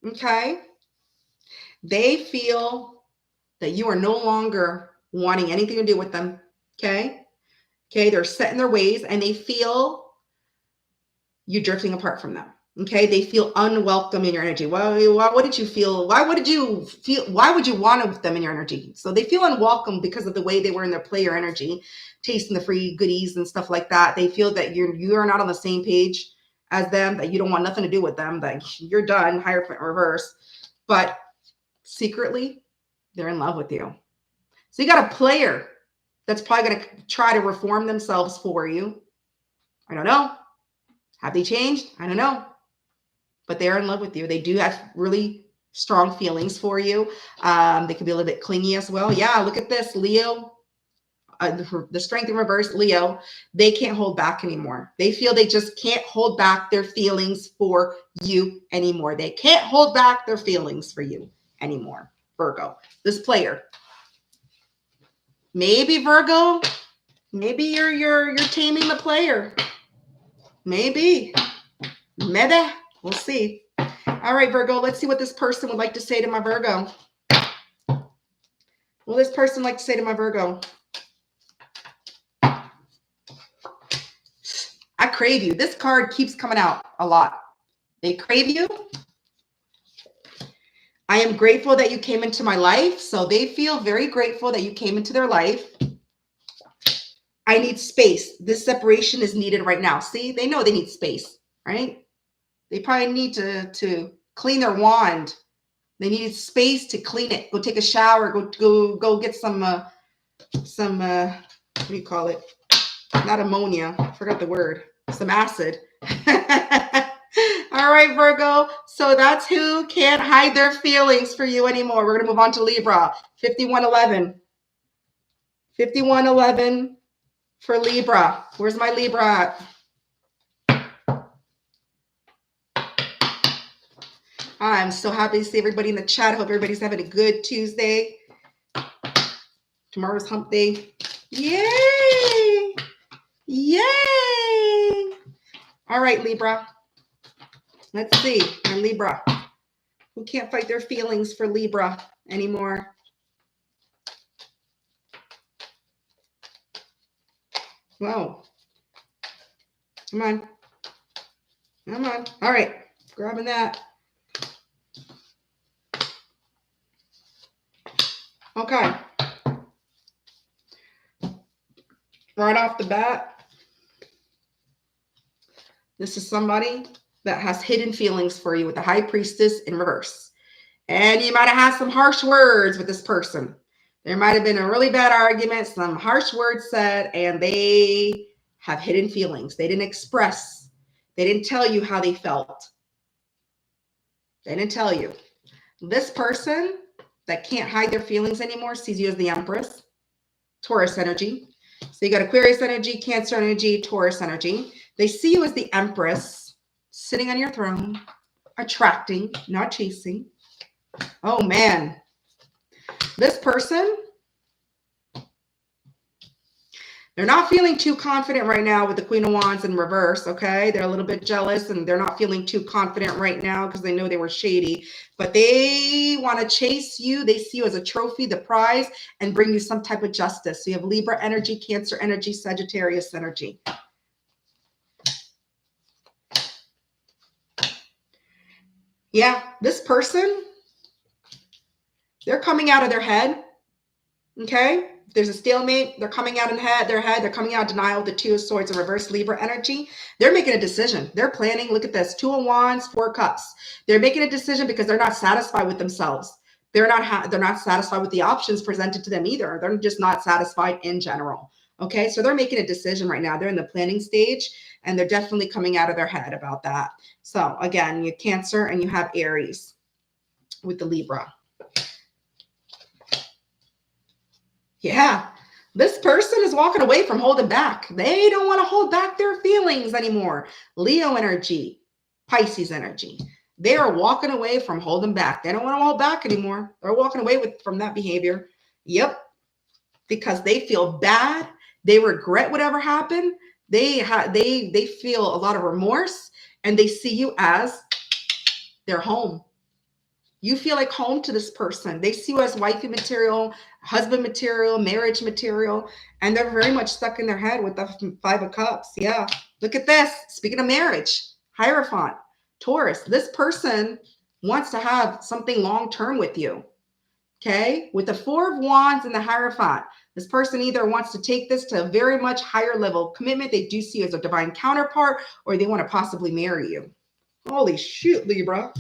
S1: okay, they feel that you are no longer wanting anything to do with them. Okay. Okay. They're set in their ways and they feel you drifting apart from them. Okay. They feel unwelcome in your energy. What did you feel? Why would you want them in your energy? So they feel unwelcome because of the way they were in their player energy, tasting the free goodies and stuff like that. They feel that you're not on the same page as them, that you don't want nothing to do with them, that you're done, Hierophant reverse. But secretly, they're in love with you. So you got a player that's probably going to try to reform themselves for you. I don't know. Have they changed? I don't know. But they're in love with you. They do have really strong feelings for you. They can be a little bit clingy as well. Yeah, look at this, Leo. The strength in reverse, Leo, they can't hold back anymore. They feel they just can't hold back their feelings for you anymore. They can't hold back their feelings for you anymore. Virgo, this player. Maybe Virgo, maybe you're taming the player. Maybe. We'll see. All right, Virgo, let's see what this person would like to say to my Virgo. What will this person like to say to my Virgo? I crave you. This card keeps coming out a lot. They crave you. I am grateful that you came into my life. So they feel very grateful that you came into their life. I need space. This separation is needed right now. See, they know they need space, right? They probably need to clean their wand. They needed space to clean it. Go take a shower. Go get some what do you call it? Not ammonia. I forgot the word. Some acid. All right, Virgo. So that's who can't hide their feelings for you anymore. We're going to move on to Libra. 5111. 5111 for Libra. Where's my Libra at? I'm so happy to see everybody in the chat. I hope everybody's having a good Tuesday. Tomorrow's hump day. Yay! Yay! All right, Libra. Let's see. And Libra. Who can't fight their feelings for Libra anymore? Whoa. Come on. Come on. All right. Grabbing that. Okay. Right off the bat, this is somebody that has hidden feelings for you with the High Priestess in reverse. And you might have had some harsh words with this person. There might have been a really bad argument, some harsh words said, and they have hidden feelings. They didn't express. They didn't tell you how they felt. They didn't tell you. This person that can't hide their feelings anymore sees you as the Empress, Taurus energy. So you got Aquarius energy, Cancer energy, Taurus energy. They see you as the Empress, sitting on your throne, attracting, not chasing. Oh, man. This person, they're not feeling too confident right now with the Queen of Wands in reverse, okay? They're a little bit jealous and they're not feeling too confident right now because they know they were shady. But they want to chase you. They see you as a trophy, the prize, and bring you some type of justice. So you have Libra energy, Cancer energy, Sagittarius energy. Yeah, this person, they're coming out of their head, okay? If there's a stalemate, they're coming out in their head. They're coming out denial with the Two of Swords and reverse Libra energy. They're making a decision. They're planning. Look at this. 2 of Wands, 4 Cups. They're making a decision because they're not satisfied with themselves. They're not satisfied with the options presented to them either. They're just not satisfied in general. Okay, so they're making a decision right now. They're in the planning stage, and they're definitely coming out of their head about that. So again, you have Cancer and you have Aries with the Libra. Yeah, this person is walking away from holding back. They don't want to hold back their feelings anymore. Leo energy, Pisces energy. They are walking away from holding back. They don't want to hold back anymore. They're walking away from that behavior. Yep, because they feel bad. They regret whatever happened. They feel a lot of remorse, and they see you as their home. You feel like home to this person. They see you as wifey material, husband material, marriage material, and they're very much stuck in their head with the 5 of Cups. Yeah, look at this. Speaking of marriage, Hierophant, Taurus. This person wants to have something long-term with you, okay? With the 4 of Wands and the Hierophant, this person either wants to take this to a very much higher level of commitment. They do see you as a divine counterpart, or they want to possibly marry you. Holy shoot, Libra.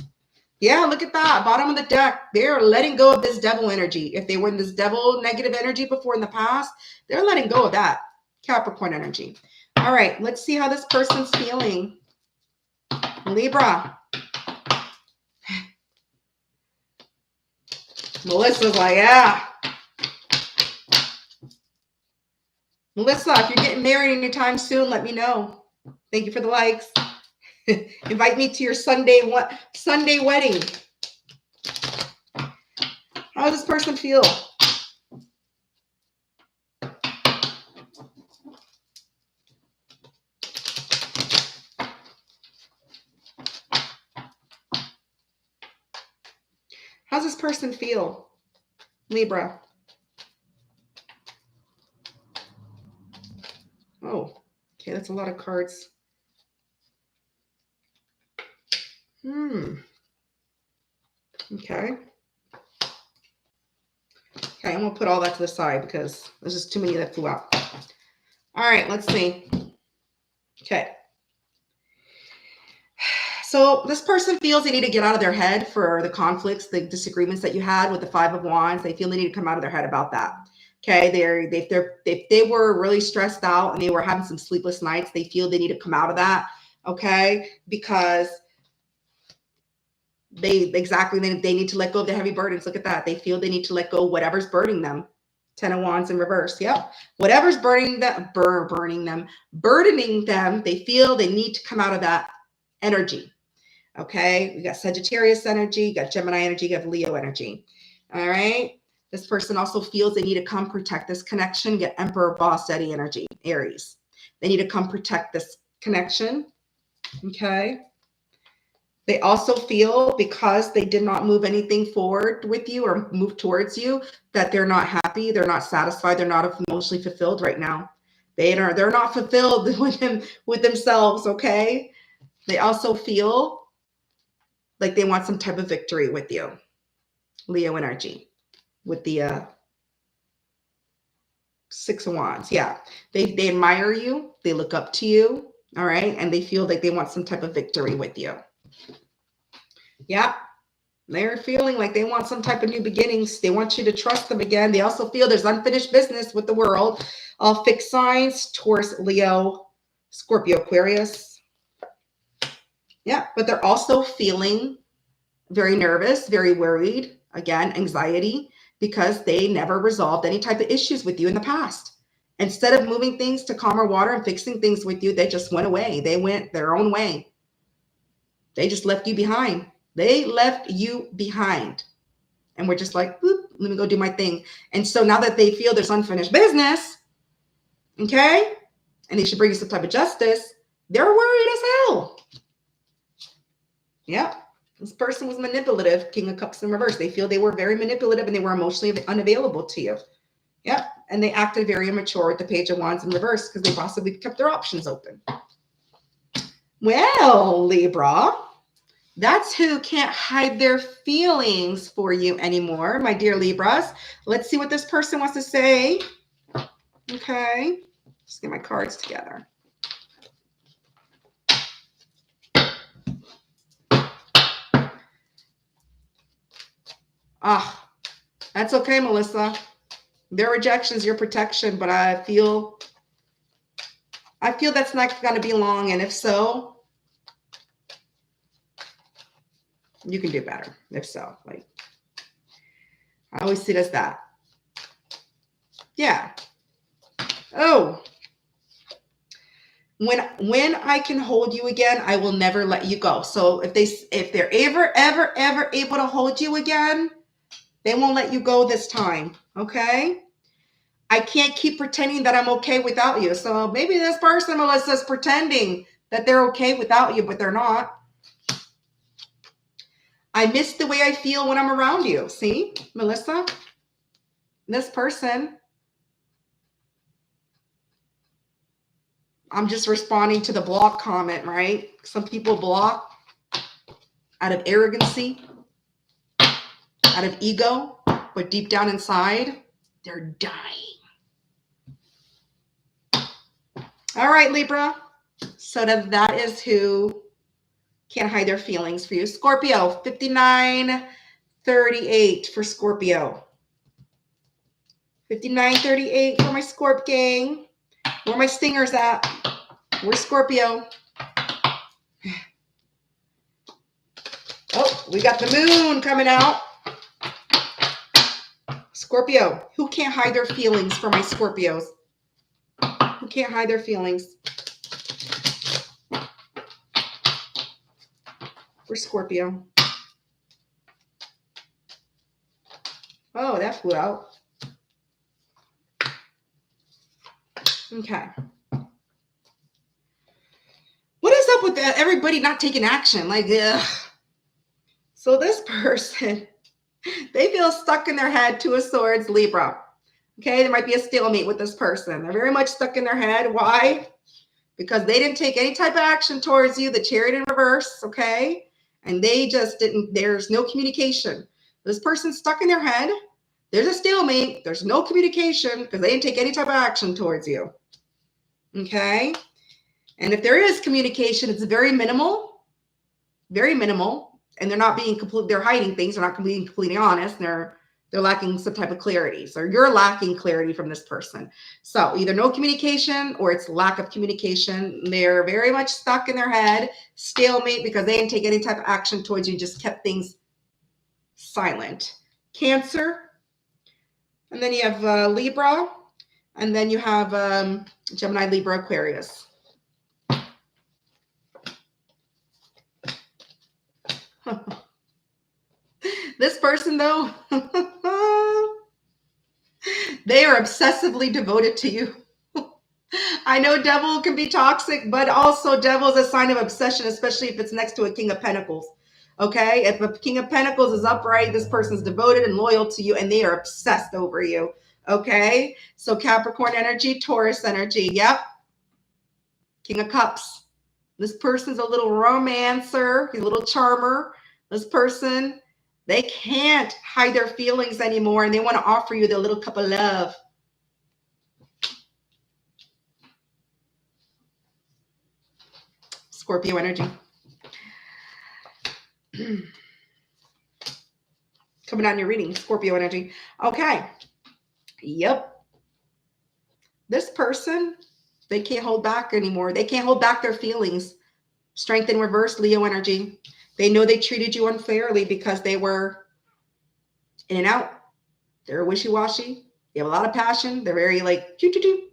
S1: Yeah, look at that. Bottom of the deck. They're letting go of this devil energy. If they were in this devil negative energy before in the past, they're letting go of that. Capricorn energy. All right, let's see how this person's feeling. Libra. Melissa's like, yeah. Melissa, if you're getting married anytime soon, let me know. Thank you for the likes. Invite me to your Sunday wedding. How does this person feel? How's this person feel? Libra. Oh, okay, that's a lot of cards. Okay. Okay, I'm going to put all that to the side because there's just too many that flew out. All right, let's see. Okay. So this person feels they need to get out of their head for the conflicts, the disagreements that you had with the Five of Wands. They feel they need to come out of their head about that. Okay, if they were really stressed out and they were having some sleepless nights, they feel they need to come out of that. Okay, because they need to let go of the heavy burdens. Look at that. They feel they need to let go of whatever's burdening them. 10 of Wands in reverse. Yep. Whatever's burdening them, they feel they need to come out of that energy. Okay. We got Sagittarius energy, you got Gemini energy, you got Leo energy. All right. This person also feels they need to come protect this connection. Get Emperor, Boss, Daddy energy, Aries. They need to come protect this connection. Okay. They also feel because they did not move anything forward with you or move towards you, that they're not happy, they're not satisfied, they're not emotionally fulfilled right now. They're not fulfilled with themselves, okay? They also feel like they want some type of victory with you. Leo energy with the Six of Wands. Yeah. They admire you, they look up to you, all right? And they feel like they want some type of victory with you. Yeah, they're feeling like they want some type of new beginnings. They want you to trust them again. They also feel there's unfinished business with the world. All fixed signs, Taurus, Leo, Scorpio, Aquarius. Yeah, but they're also feeling very nervous, very worried. Again, anxiety, because they never resolved any type of issues with you in the past. Instead of moving things to calmer water and fixing things with you, they just went away. They went their own way. They just left you behind. They left you behind. And we're just like, boop, let me go do my thing. And so now that they feel there's unfinished business, okay, and they should bring you some type of justice, they're worried as hell. Yeah. This person was manipulative, King of Cups in reverse. They feel they were very manipulative and they were emotionally unavailable to you. Yeah. And they acted very immature with the Page of Wands in reverse because they possibly kept their options open. Well, Libra, that's who can't hide their feelings for you anymore, my dear Libras. Let's see what this person wants to say. Okay. Just get my cards together. Ah, that's okay, Melissa. Their rejection is your protection, but I feel that's not going to be long. And if so, you can do better. If so, like, I always see it as that. Yeah. Oh, when I can hold you again, I will never let you go. So if they're ever able to hold you again, they won't let you go this time. Okay. I can't keep pretending that I'm okay without you. So maybe this person, Melissa, is pretending that they're okay without you, but they're not. I miss the way I feel when I'm around you. See, Melissa, this person, I'm just responding to the block comment, right? Some people block out of arrogancy, out of ego, but deep down inside, they're dying. All right, Libra. So that is who can't hide their feelings for you. Scorpio, 5938 for Scorpio. 5938 for my Scorp gang. Where my stingers at? Where's Scorpio? we got the moon coming out. Scorpio, who can't hide their feelings for my Scorpios? Who can't hide their feelings? For Scorpio. Oh, that flew out. Okay. What is up with that? Everybody not taking action? Like, ugh. So this person, they feel stuck in their head, Two of Swords, Libra. Okay, there might be a stalemate with this person. They're very much stuck in their head. Why? Because they didn't take any type of action towards you. The Chariot in reverse, okay? And they just didn't, there's no communication. This person's stuck in their head. There's a stalemate. There's no communication because they didn't take any type of action towards you. Okay? And if there is communication, it's very minimal, and they're not being complete. They're hiding things. They're not being completely honest. They're lacking some type of clarity. So you're lacking clarity from this person. So either no communication or it's lack of communication. They're very much stuck in their head, stalemate because they didn't take any type of action towards you. Just kept things silent. Cancer, and then you have Libra, and then you have Gemini, Libra, Aquarius. This person, though, they are obsessively devoted to you. I know devil can be toxic, but also devil is a sign of obsession, especially if it's next to a King of Pentacles. Okay, if the King of Pentacles is upright, this person's devoted and loyal to you, and they are obsessed over you. Okay, so Capricorn energy, Taurus energy. Yep. King of Cups. This person's a little romancer. He's a little charmer. This person, they can't hide their feelings anymore, and they want to offer you their little cup of love. Scorpio energy. Coming out in your reading, Scorpio energy. Okay. Yep. This person, they can't hold back anymore. They can't hold back their feelings. Strength in reverse, Leo energy. They know they treated you unfairly because they were in and out. They're wishy-washy. They have a lot of passion. They're very like, choo-choo-choo.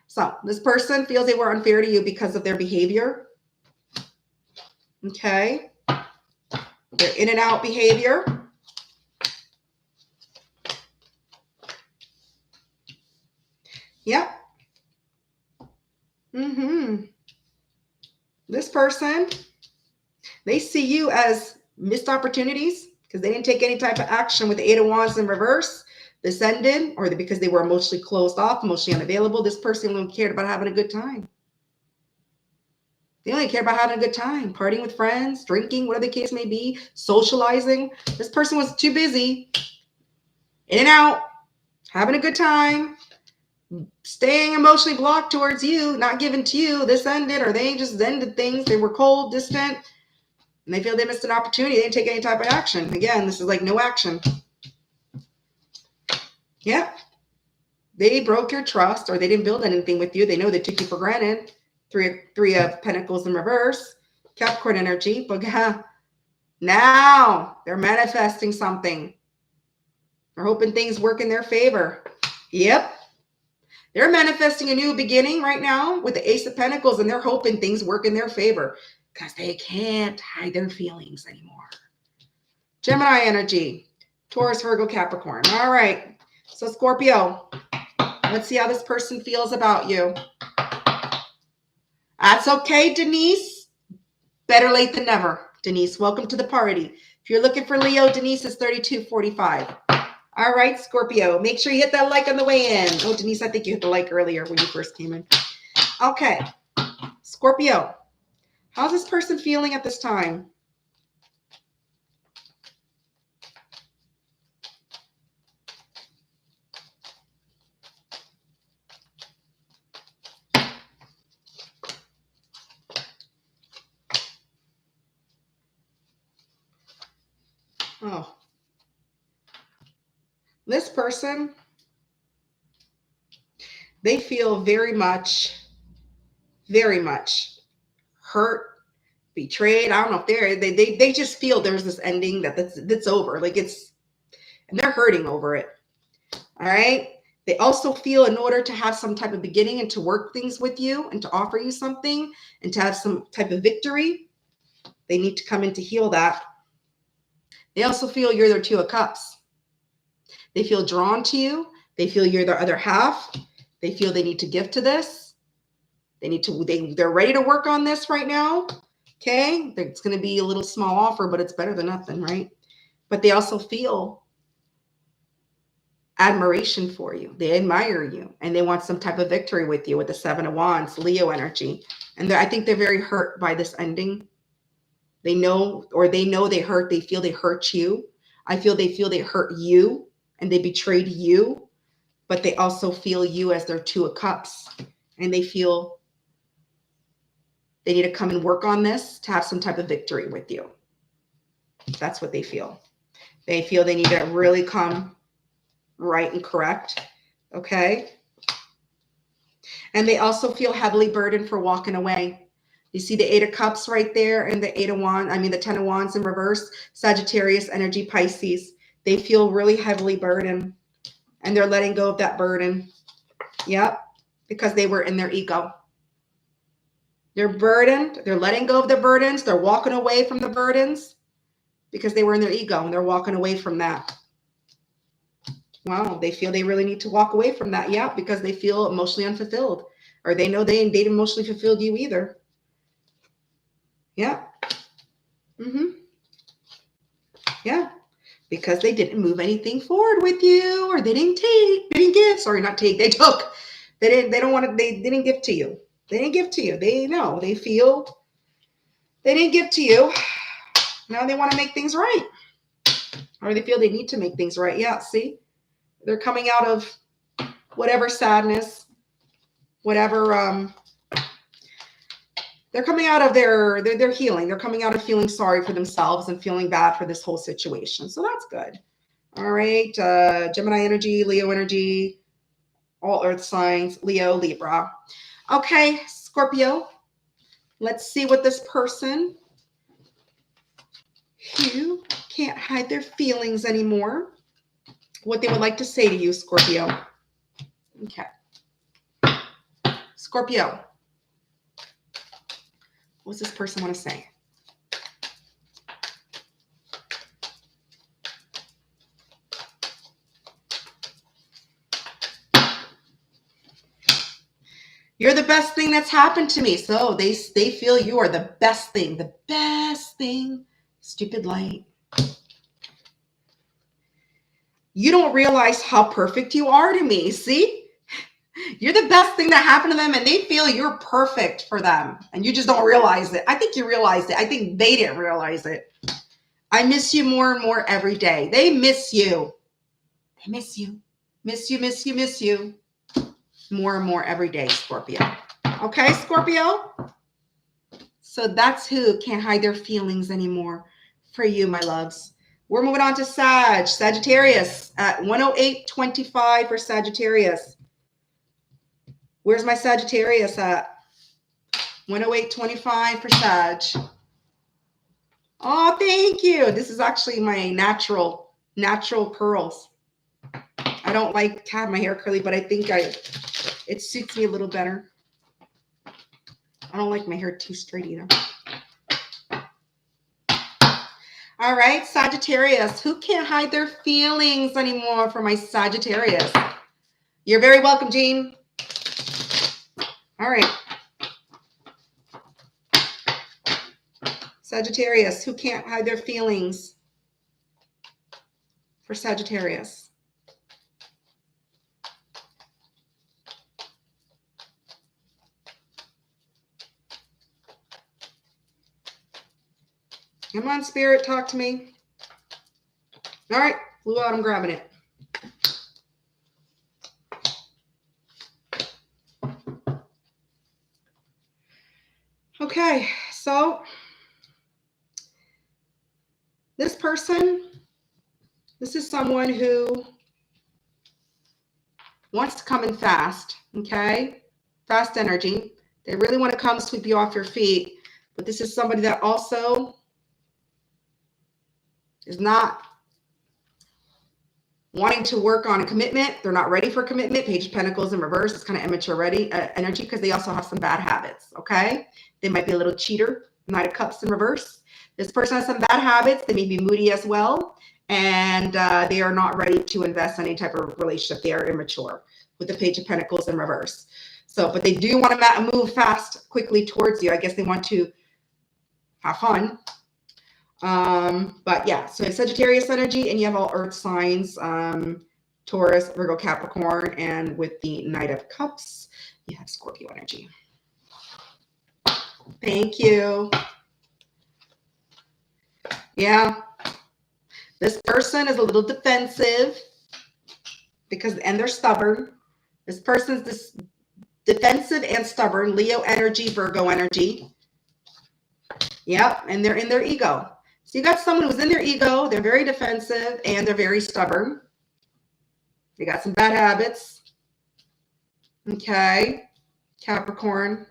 S1: So this person feels they were unfair to you because of their behavior. Okay. Their in and out behavior. Yep. This person, they see you as missed opportunities because they didn't take any type of action with the Eight of Wands in reverse, this ended, or because they were emotionally closed off, emotionally unavailable. This person only cared about having a good time. They only care about having a good time, partying with friends, drinking, whatever the case may be, socializing. This person was too busy, in and out, having a good time, staying emotionally blocked towards you, not giving to you. This ended, or they just ended things. They were cold, distant, and they feel they missed an opportunity. They didn't take any type of action. Again, this is like no action. Yeah. They broke your trust, or they didn't build anything with you. They know they took you for granted. Three of Pentacles in reverse. Capricorn energy. But now they're manifesting something. They're hoping things work in their favor. Yep. They're manifesting a new beginning right now with the Ace of Pentacles, and they're hoping things work in their favor because they can't hide their feelings anymore. Gemini energy. Taurus, Virgo, Capricorn. All right. So Scorpio, let's see how this person feels about you. That's okay, Denise. Better late than never. Denise, welcome to the party. If you're looking for Leo, Denise is 3245. All right, Scorpio, make sure you hit that like on the way in. Oh, Denise, I think you hit the like earlier when you first came in. Okay, Scorpio, how's this person feeling at this time? Oh, this person, they feel very much hurt betrayed. I don't know if they just feel there's this ending that's over. Like and they're hurting over it. All right. They also feel in order to have some type of beginning and to work things with you and to offer you something and to have some type of victory, they need to come in to heal that. They also feel you're their Two of Cups. They feel drawn to you. They feel you're their other half. They feel they need to give to this. They're ready to work on this right now. Okay. It's going to be a little small offer, but it's better than nothing, right? But they also feel admiration for you. They admire you and they want some type of victory with you with the Seven of Wands, Leo energy. And I think they're very hurt by this ending. They know they hurt. They feel they hurt you. I feel they hurt you and they betrayed you, but they also feel you as their Two of Cups and they feel they need to come and work on this to have some type of victory with you. That's what they feel. They feel they need to really come right and correct. Okay. And they also feel heavily burdened for walking away. You see the Eight of Cups right there and the the 10 of Wands in reverse, Sagittarius energy, Pisces. They feel really heavily burdened and they're letting go of that burden. Yep. Because they were in their ego. They're burdened. They're letting go of the burdens. They're walking away from the burdens because they were in their ego and they're walking away from that. Wow. They feel they really need to walk away from that. Yeah. Because they feel emotionally unfulfilled or they know they didn't emotionally fulfilled you either. Yeah. Yeah. Because they didn't move anything forward with you or they didn't took. They didn't give to you. They didn't give to you. They feel they didn't give to you. Now they want to make things right. Or they feel they need to make things right. Yeah, see? They're coming out of whatever sadness, whatever they're coming out of their healing. They're coming out of feeling sorry for themselves and feeling bad for this whole situation. So that's good. All right. Gemini energy, Leo energy, all earth signs, Leo, Libra. Okay, Scorpio. Let's see what this person who can't hide their feelings anymore, what they would like to say to you, Scorpio. Okay. Scorpio. What's this person want to say? You're the best thing that's happened to me. So they feel you are the best thing. The best thing. Stupid light. You don't realize how perfect you are to me. See? You're the best thing that happened to them and they feel you're perfect for them. And you just don't realize it. I think you realized it. I think they didn't realize it. I miss you more and more every day. They miss you. They miss you. Miss you, miss you, miss you. More and more every day, Scorpio. Okay, Scorpio? So that's who can't hide their feelings anymore for you, my loves. We're moving on to Sagittarius at 108.25 for Sagittarius. Where's my Sagittarius at? 108.25 for Sag. Oh, thank you. This is actually my natural curls. I don't like to have my hair curly, but I think it suits me a little better. I don't like my hair too straight either. All right, Sagittarius. Who can't hide their feelings anymore for my Sagittarius? You're very welcome, Jean. All right. Sagittarius. Who can't hide their feelings for Sagittarius? Come on, Spirit, talk to me. All right, flew out, I'm grabbing it. Okay, so this is someone who wants to come in fast, okay? Fast energy. They really want to come sweep you off your feet. But this is somebody that also is not wanting to work on a commitment. They're not ready for commitment. Page of Pentacles in reverse. It's kind of immature ready energy because they also have some bad habits. Okay. They might be a little cheater. Knight of Cups in reverse. This person has some bad habits. They may be moody as well. And they are not ready to invest in any type of relationship. They are immature with the Page of Pentacles in reverse. So, but they do want to move fast, quickly towards you. I guess they want to have fun. But yeah, so it's Sagittarius energy, and you have all earth signs, Taurus, Virgo, Capricorn, and with the Knight of Cups, you have Scorpio energy. Thank you. Yeah. This person is a little defensive and they're stubborn. This person's this defensive and stubborn, Leo energy, Virgo energy. Yep. And they're in their ego. So you got someone who's in their ego. They're very defensive and they're very stubborn. They got some bad habits. Okay. Capricorn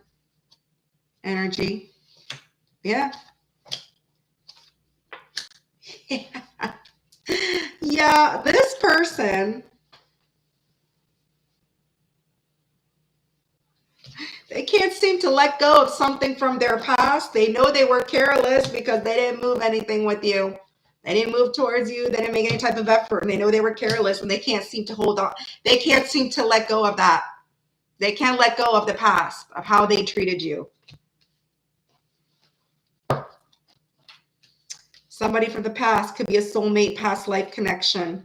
S1: energy. Yeah. Yeah, this person, they can't seem to let go of something from their past. They know they were careless because they didn't move anything with you. They didn't move towards you. They didn't make any type of effort, and they know they were careless, and they can't seem to hold on. They can't seem to let go of that. They can't let go of the past, of how they treated you. Somebody from the past could be a soulmate, past life connection.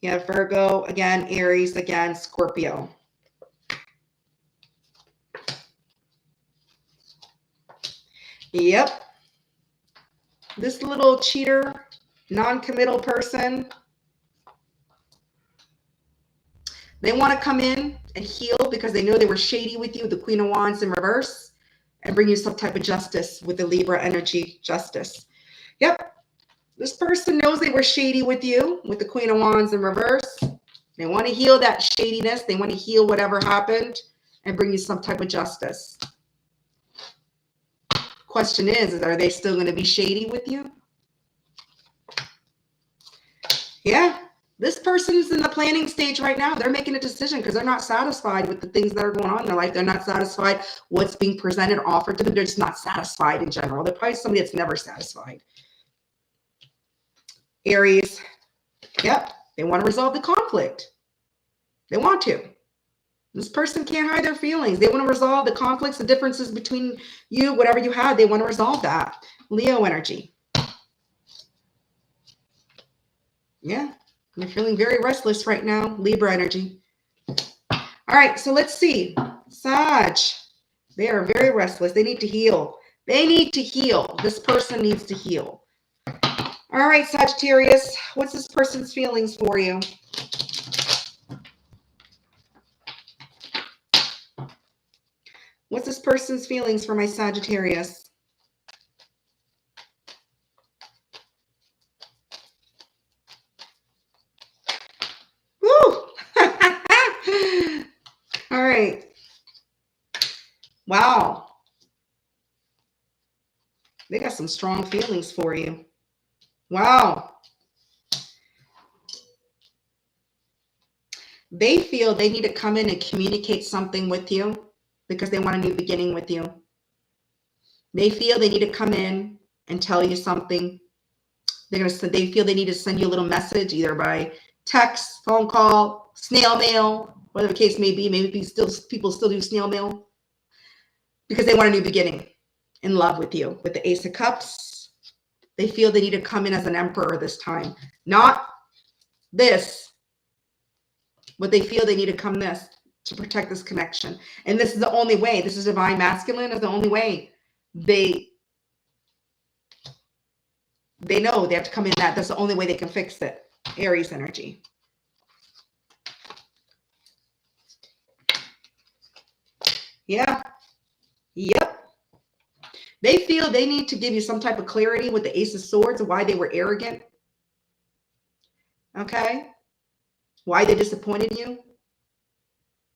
S1: You have Virgo, again, Aries, again, Scorpio. Yep. This little cheater, non-committal person, they want to come in and heal because they know they were shady with you, the Queen of Wands in reverse, and bring you some type of justice with the Libra energy, justice. Yep. This person knows they were shady with you, with the Queen of Wands in reverse. They want to heal that shadiness. They want to heal whatever happened and bring you some type of justice. Question is, are they still going to be shady with you? Yeah. This person is in the planning stage right now. They're making a decision because they're not satisfied with the things that are going on in their life. They're not satisfied what's being presented, offered to them. They're just not satisfied in general. They're probably somebody that's never satisfied. Aries. Yep. They want to resolve the conflict. They want to. This person can't hide their feelings. They want to resolve the conflicts, the differences between you, whatever you had. They want to resolve that. Leo energy. Yeah. You're feeling very restless right now. Libra energy. All right. So let's see. Sag. They are very restless. They need to heal. They need to heal. This person needs to heal. All right, Sagittarius. What's this person's feelings for you? What's this person's feelings for my Sagittarius? Woo! All right. Wow. They got some strong feelings for you. Wow. They feel they need to come in and communicate something with you because they want a new beginning with you. They feel they need to come in and tell you something. They feel they need to send you a little message, either by text, phone call, snail mail, whatever the case may be. Maybe people still do snail mail because they want a new beginning in love with you. With the Ace of Cups, they feel they need to come in as an emperor this time. Not this, but they feel they need to come this to protect this connection. And this is the only way. This is divine masculine is the only way. They know they have to come in that's the only way they can fix it. Aries energy. Yeah. Yep. They feel they need to give you some type of clarity with the Ace of Swords of why they were arrogant. Okay. Why they disappointed you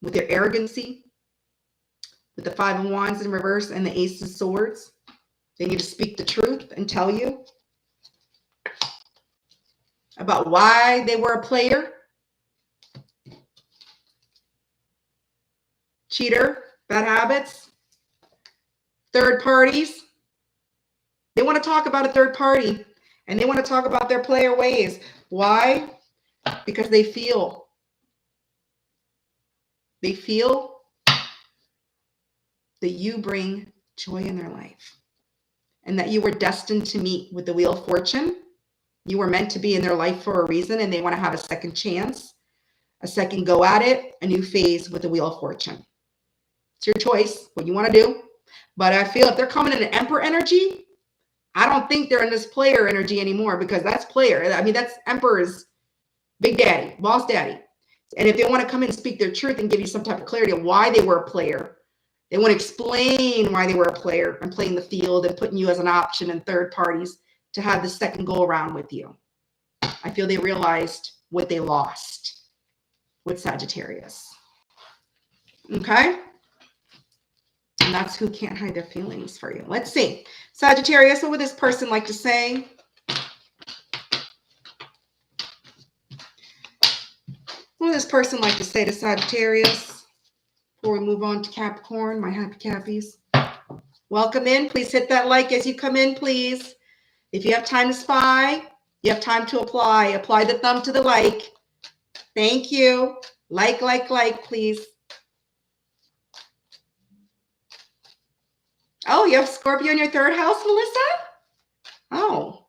S1: with their arrogancy. with the Five of Wands in reverse and the Ace of Swords. They need to speak the truth and tell you about why they were a player, cheater, bad habits, third parties. They want to talk about a third party and they want to talk about their player ways. Why? Because they feel that you bring joy in their life and that you were destined to meet with the Wheel of Fortune. You were meant to be in their life for a reason, and they want to have a second chance, a second go at it, a new phase with the Wheel of Fortune. It's your choice, what you want to do. But I feel if they're coming in an Emperor energy, I don't think they're in this player energy anymore, because that's player. I mean, that's Emperor's big daddy, boss daddy. And if they want to come in and speak their truth and give you some type of clarity of why they were a player, they want to explain why they were a player and playing the field and putting you as an option and third parties to have the second go around with you. I feel they realized what they lost with Sagittarius. Okay? And that's who can't hide their feelings for you. Let's see. Sagittarius, what would this person like to say? What would this person like to say to Sagittarius before we move on to Capricorn, my happy Cappies? Welcome in. Please hit that like as you come in, please. If you have time to spy, you have time to apply. Apply the thumb to the like. Thank you. Like, please. Oh, you have Scorpio in your third house, Melissa? Oh.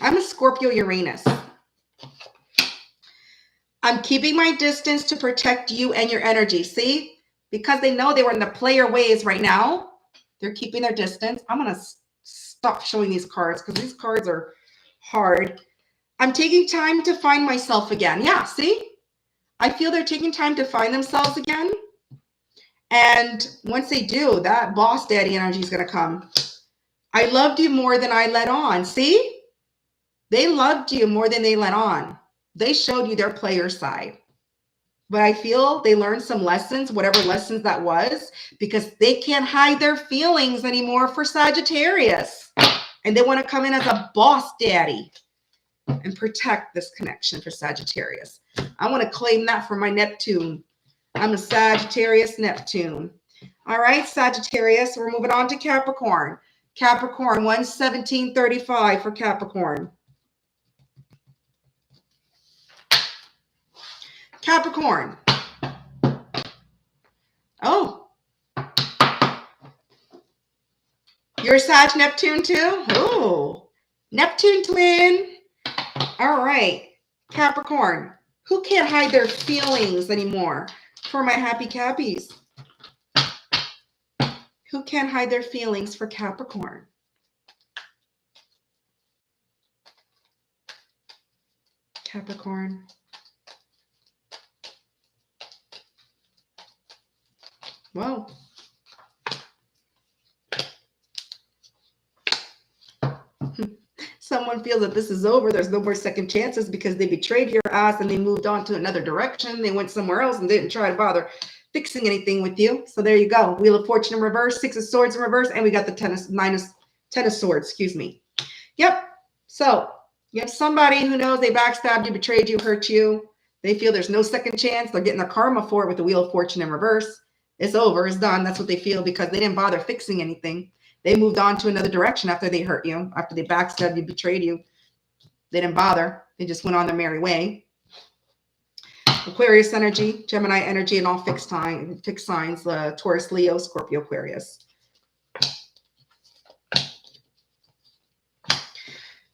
S1: I'm a Scorpio Uranus. I'm keeping my distance to protect you and your energy. See? Because they know they were in the player ways right now. They're keeping their distance. I'm going to stop showing these cards because these cards are hard. I'm taking time to find myself again. Yeah, see? I feel they're taking time to find themselves again. And once they do, that boss daddy energy is going to come. I loved you more than I let on. See? They loved you more than they let on. They showed you their player side. But I feel they learned some lessons, whatever lessons that was, because they can't hide their feelings anymore for Sagittarius. And they want to come in as a boss daddy and protect this connection for Sagittarius. I want to claim that for my Neptune. I'm a Sagittarius Neptune. All right, Sagittarius. We're moving on to Capricorn. Capricorn, 11735 for Capricorn. Capricorn. Oh. You're a Sag Neptune too? Oh. Neptune twin. All right. Capricorn. Who can't hide their feelings anymore for my happy Cappies? Who can't hide their feelings for Capricorn? Capricorn. Whoa. Someone feels that this is over. There's no more second chances because they betrayed your ass and they moved on to another direction. They went somewhere else and didn't try to bother fixing anything with you. So there you go. Wheel of Fortune in reverse, Six of Swords in reverse, and we got the Ten of Swords, excuse me. Yep. So you have somebody who knows they backstabbed you, betrayed you, hurt you. They feel there's no second chance. They're getting their karma for it with the Wheel of Fortune in reverse. It's over. It's done. That's what they feel because they didn't bother fixing anything. They moved on to another direction after they hurt you, after they backstabbed you, betrayed you. They didn't bother. They just went on their merry way. Aquarius energy, Gemini energy, and all fixed signs, Taurus, Leo, Scorpio, Aquarius.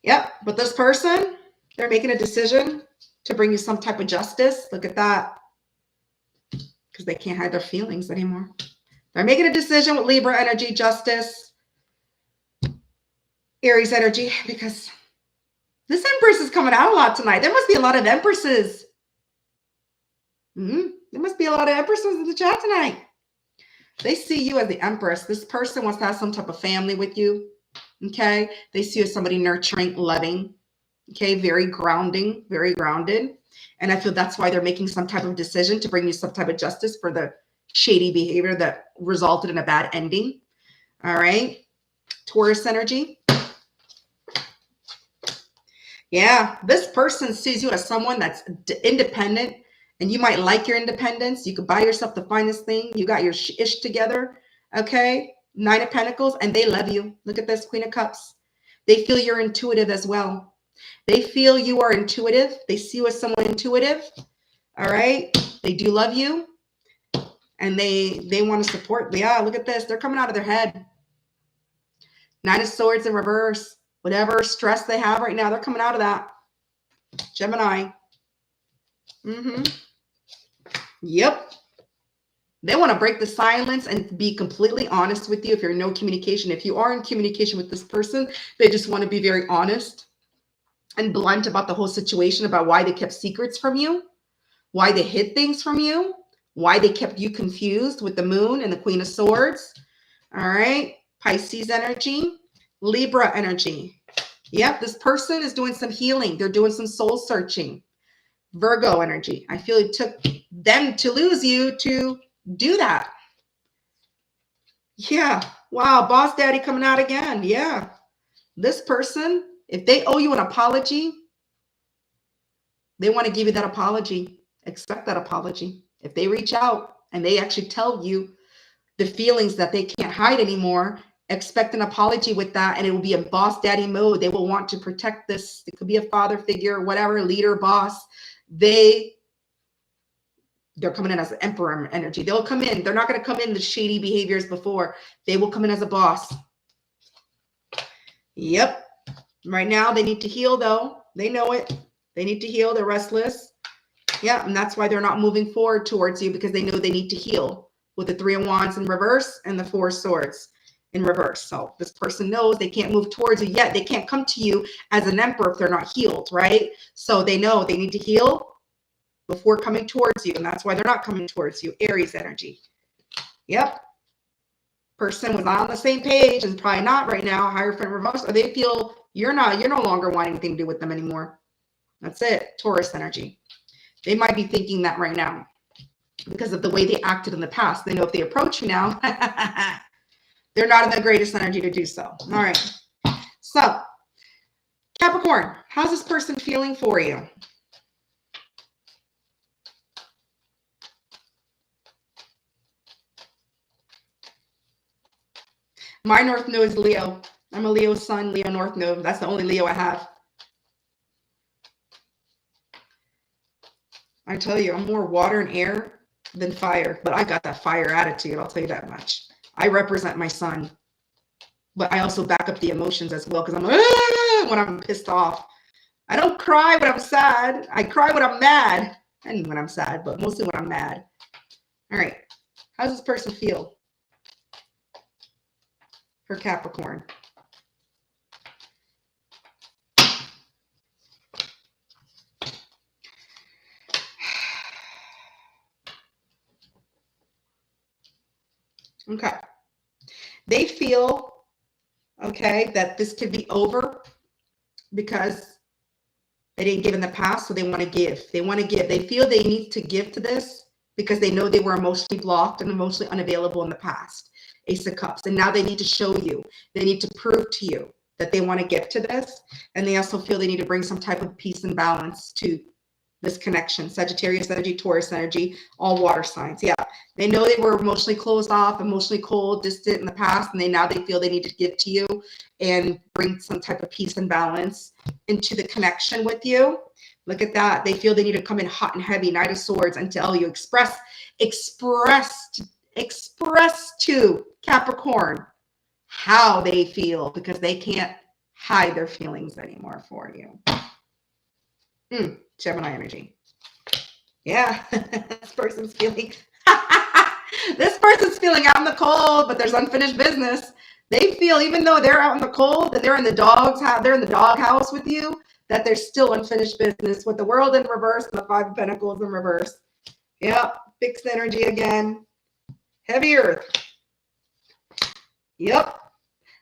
S1: Yep. But this person, they're making a decision to bring you some type of justice. Look at that. Because they can't hide their feelings anymore. They're making a decision with Libra energy, justice, Aries energy, because this Empress is coming out a lot tonight. There must be a lot of Empresses. There must be a lot of Empresses in the chat tonight. They see you as the Empress. This person wants to have some type of family with you. Okay. They see you as somebody nurturing, loving. Okay. Very grounding, very grounded. And I feel that's why they're making some type of decision to bring you some type of justice for the shady behavior that resulted in a bad ending. All right. Taurus energy. Yeah, this person sees you as someone that's independent, and you might like your independence. You could buy yourself the finest thing. You got your ish together. Okay. Nine of Pentacles, and they love you. Look at this, Queen of Cups. They feel you're intuitive as well. They feel you are intuitive. They see you as someone intuitive. All right. They do love you, and they want to support. Yeah, look at this. They're coming out of their head. Nine of Swords in reverse. Whatever stress they have right now, they're coming out of that. Gemini. Yep. They want to break the silence and be completely honest with you. If you're in no communication, if you are in communication with this person, they just want to be very honest and blunt about the whole situation, about why they kept secrets from you, why they hid things from you, why they kept you confused with the Moon and the Queen of Swords. All right. Pisces energy, Libra energy. Yep. This person is doing some healing. They're doing some soul searching. Virgo energy. I feel it took them to lose you to do that. Yeah. Wow. Boss daddy coming out again. Yeah. This person, if they owe you an apology, they want to give you that apology. Expect that apology. If they reach out and they actually tell you the feelings that they can't hide anymore, expect an apology with that. And it will be a boss daddy mode. They will want to protect this. It could be a father figure, whatever, leader, boss. They're coming in as an emperor energy. They'll come in. They're not going to come in the shady behaviors before. They will come in as a boss. Yep. Right now, they need to heal, though. They know it. They need to heal. They're restless. Yeah, and that's why they're not moving forward towards you, because they know they need to heal with the Three of Wands in reverse and the Four of Swords in reverse. So this person knows they can't move towards you yet. They can't come to you as an emperor if they're not healed, right? So they know they need to heal before coming towards you, and that's why they're not coming towards you. Aries energy. Yep. Person was not on the same page, and probably not right now. Hierophant reverse, or they feel you're no longer wanting anything to do with them anymore. That's it. Taurus energy. They might be thinking that right now because of the way they acted in the past. They know if they approach you now, they're not in the greatest energy to do so. All right. So, Capricorn, how's this person feeling for you? My North Node is Leo. I'm a Leo sun, Leo North Node. That's the only Leo I have. I tell you, I'm more water and air than fire, but I got that fire attitude. I'll tell you that much. I represent my sun, but I also back up the emotions as well, because I'm when I'm pissed off. I don't cry when I'm sad. I cry when I'm mad, and when I'm sad, but mostly when I'm mad. All right. How does this person feel for Capricorn? Okay. They feel, okay, that this could be over because they didn't give in the past, so they want to give. They want to give. They feel they need to give to this because they know they were emotionally blocked and emotionally unavailable in the past. Ace of Cups. And now they need to show you. They need to prove to you that they want to give to this. And they also feel they need to bring some type of peace and balance to this connection. Sagittarius energy, Taurus energy, all water signs. Yeah. They know they were emotionally closed off, emotionally cold, distant in the past, and now they feel they need to give to you and bring some type of peace and balance into the connection with you. Look at that. They feel they need to come in hot and heavy, Knight of Swords, and tell you, express to Capricorn how they feel, because they can't hide their feelings anymore for you. Gemini energy. Yeah, this person's feeling out in the cold, but there's unfinished business. They feel, even though they're out in the cold and they're in the doghouse with you, that there's still unfinished business with the World in reverse and the Five of Pentacles in reverse. Yep, fixed energy again. Heavy earth. Yep.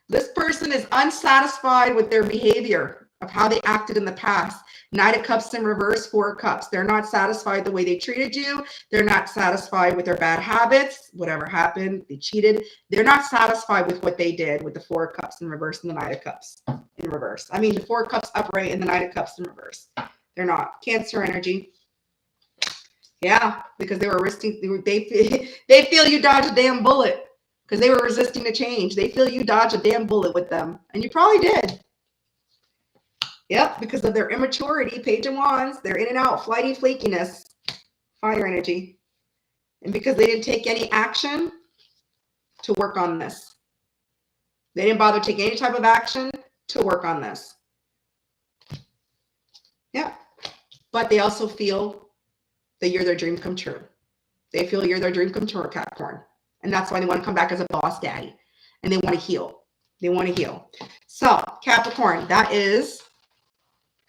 S1: This person is unsatisfied with their behavior. of how they acted in the past. Knight of Cups in reverse, Four of Cups. They're not satisfied the way they treated you. They're not satisfied with their bad habits, whatever happened, they cheated. They're not satisfied with what they did with the Four of Cups in reverse and the Knight of Cups in reverse. I mean, the Four of Cups upright and the Knight of Cups in reverse. They're not. Cancer energy. Yeah, because they were resisting. They feel you dodge a damn bullet because they were resisting the change. They feel you dodge a damn bullet with them, and you probably did. Yep, because of their immaturity, Page of Wands, they're in and out, flighty flakiness, fire energy. And because they didn't take any action to work on this. They didn't bother taking any type of action to work on this. Yeah, but they also feel that you're their dream come true. They feel you're their dream come true, Capricorn. And that's why they want to come back as a boss daddy. And they want to heal. They want to heal. So, Capricorn, that is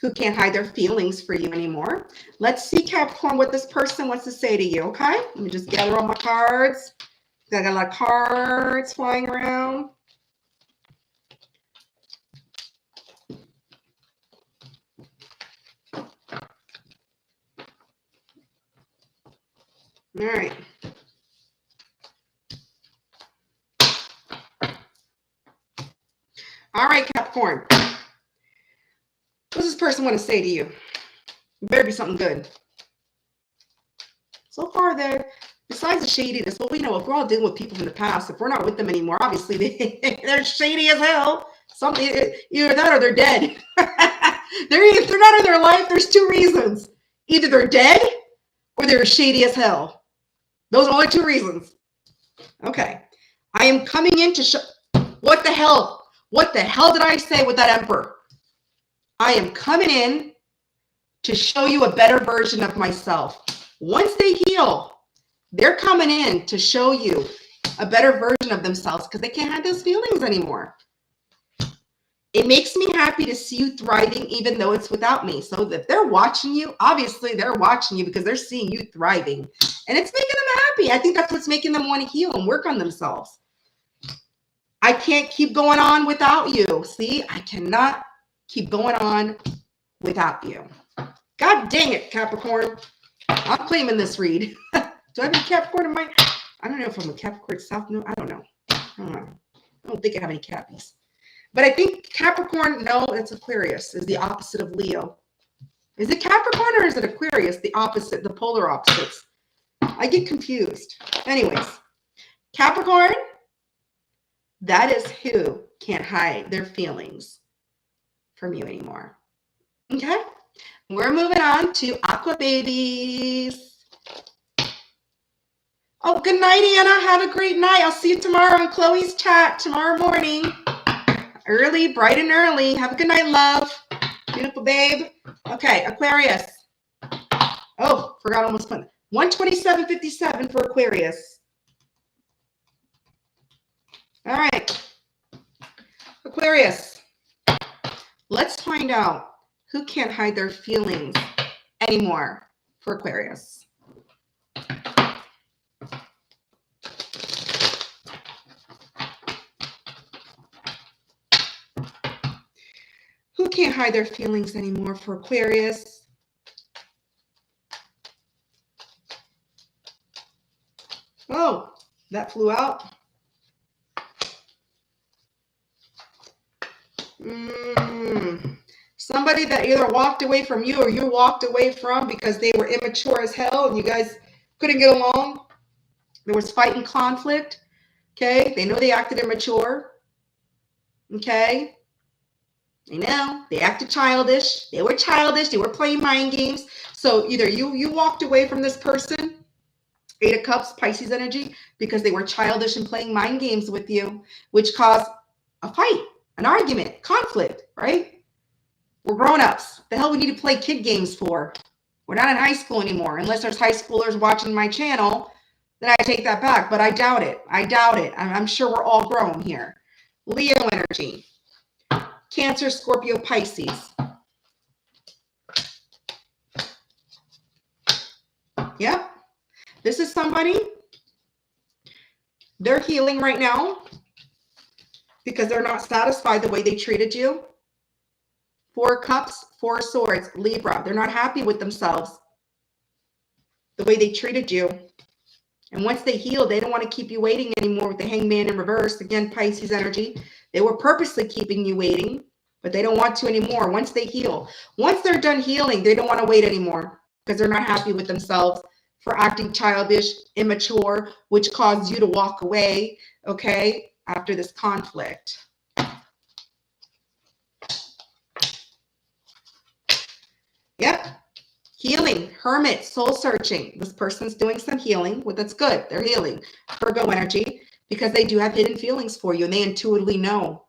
S1: who can't hide their feelings for you anymore. Let's see, Capricorn, what this person wants to say to you, okay? Let me just gather all my cards. I got a lot of cards flying around. All right. All right, Capricorn. What does this person want to say to you? It better be something good. So far, besides the shadiness, well, we know if we're all dealing with people from the past, if we're not with them anymore, obviously they're shady as hell. Something, either that or they're dead. If they're not in their life, there's two reasons. Either they're dead or they're shady as hell. Those are only two reasons. Okay. I am coming in to show. What the hell? What the hell did I say with that Emperor? I am coming in to show you a better version of myself. Once they heal, they're coming in to show you a better version of themselves because they can't have those feelings anymore. It makes me happy to see you thriving even though it's without me. So if they're watching you, obviously they're watching you because they're seeing you thriving. And it's making them happy. I think that's what's making them want to heal and work on themselves. I can't keep going on without you. See, I cannot keep going on without you. God dang it, Capricorn. I'm claiming this read. Do I have any Capricorn in my... I don't know if I'm a Capricorn South. No, I don't know. I don't think I have any Cappies. But I think Capricorn, no, it's Aquarius, is the opposite of Leo. Is it Capricorn or is it Aquarius? The opposite, the polar opposites. I get confused. Anyways, Capricorn, that is who can't hide their feelings from you anymore. Okay? We're moving on to Aqua Babies. Oh, good night, Anna. Have a great night. I'll see you tomorrow on Chloe's chat tomorrow morning. Early, bright and early. Have a good night, love. Beautiful babe. Okay, Aquarius. Oh, forgot almost put 127.57 for Aquarius. All right. Aquarius. Let's find out who can't hide their feelings anymore for Aquarius. Who can't hide their feelings anymore for Aquarius? Oh, that flew out. Somebody that either walked away from you or you walked away from because they were immature as hell and you guys couldn't get along. There was fight and conflict. Okay. They know they acted immature. Okay. I know they acted childish. They were childish. They were playing mind games. So either you walked away from this person, Eight of Cups, Pisces energy, because they were childish and playing mind games with you, which caused a fight, an argument, conflict, right? We're grown-ups. The hell we need to play kid games for? We're not in high school anymore. Unless there's high schoolers watching my channel, then I take that back. But I doubt it. I doubt it. I'm sure we're all grown here. Leo energy. Cancer, Scorpio, Pisces. Yep. This is somebody, they're healing right now because they're not satisfied the way they treated you Four Cups, Four Swords, Libra. They're not happy with themselves, the way they treated you. And once they heal, they don't want to keep you waiting anymore with the Hangman in reverse. Again, Pisces energy. They were purposely keeping you waiting, but they don't want to anymore. Once they heal, once they're done healing, they don't want to wait anymore because they're not happy with themselves for acting childish, immature, which caused you to walk away, okay, after this conflict. Yep. Healing, Hermit, soul searching. This person's doing some healing. Well, that's good. They're healing. Virgo energy, because they do have hidden feelings for you and they intuitively know.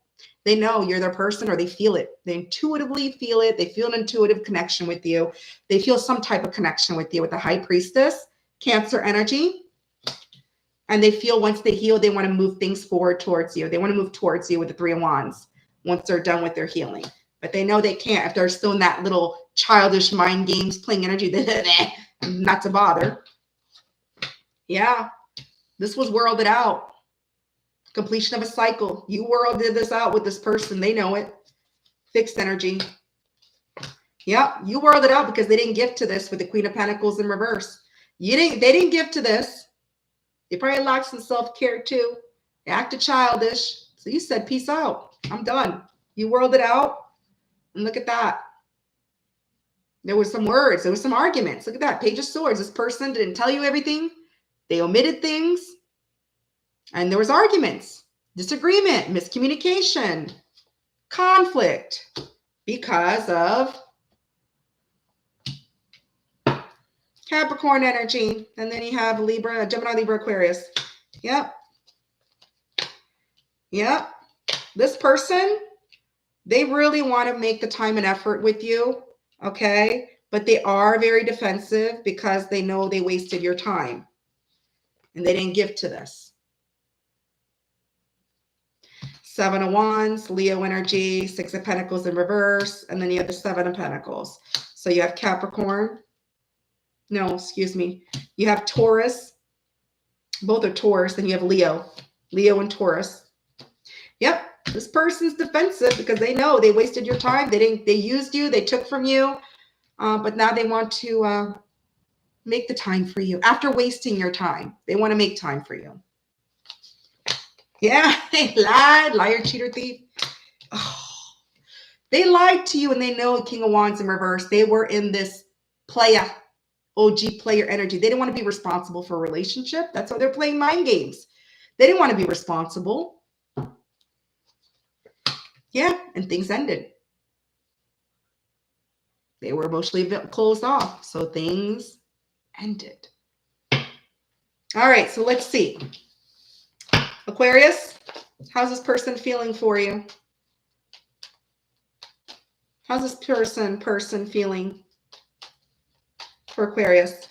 S1: They know you're their person, or they feel it. They intuitively feel it. They feel an intuitive connection with you. They feel some type of connection with you with the High Priestess, Cancer energy. And they feel once they heal, they want to move things forward towards you. They want to move towards you with the Three of Wands once they're done with their healing. But they know they can't if they're still in that little childish mind games playing energy. Not to bother. Yeah, this was worlded out. Completion of a cycle. You worlded this out with this person. They know it. Fixed energy. Yeah, you worlded out because they didn't give to this with the Queen of Pentacles in reverse. They didn't give to this. They probably lacked some self-care too. They acted childish. So you said, peace out. I'm done. You worlded out. And look at that. There was some words. There was some arguments. Look at that. Page of Swords. This person didn't tell you everything. They omitted things. And there was arguments, disagreement, miscommunication, conflict because of Capricorn energy. And then you have Libra, Gemini, Libra, Aquarius. Yep. Yep. This person, they really want to make the time and effort with you, okay? But they are very defensive because they know they wasted your time and they didn't give to this. Seven of Wands, Leo energy, Six of Pentacles in reverse, and then you have the Seven of Pentacles. So you have Capricorn. No, excuse me. You have Taurus. Both are Taurus. Then you have Leo. Leo and Taurus. Yep. This person's defensive because they know they wasted your time. They used you. They took from you. But now they want to make the time for you. After wasting your time, they want to make time for you. Yeah, they lied. Liar, cheater, thief. Oh, they lied to you and they know King of Wands in reverse. They were in this player, OG player energy. They didn't want to be responsible for a relationship. That's why they're playing mind games. They didn't want to be responsible. Yeah, and things ended. They were emotionally closed off. So things ended. All right, so let's see. Aquarius, how's this person feeling for you? How's this person feeling for Aquarius?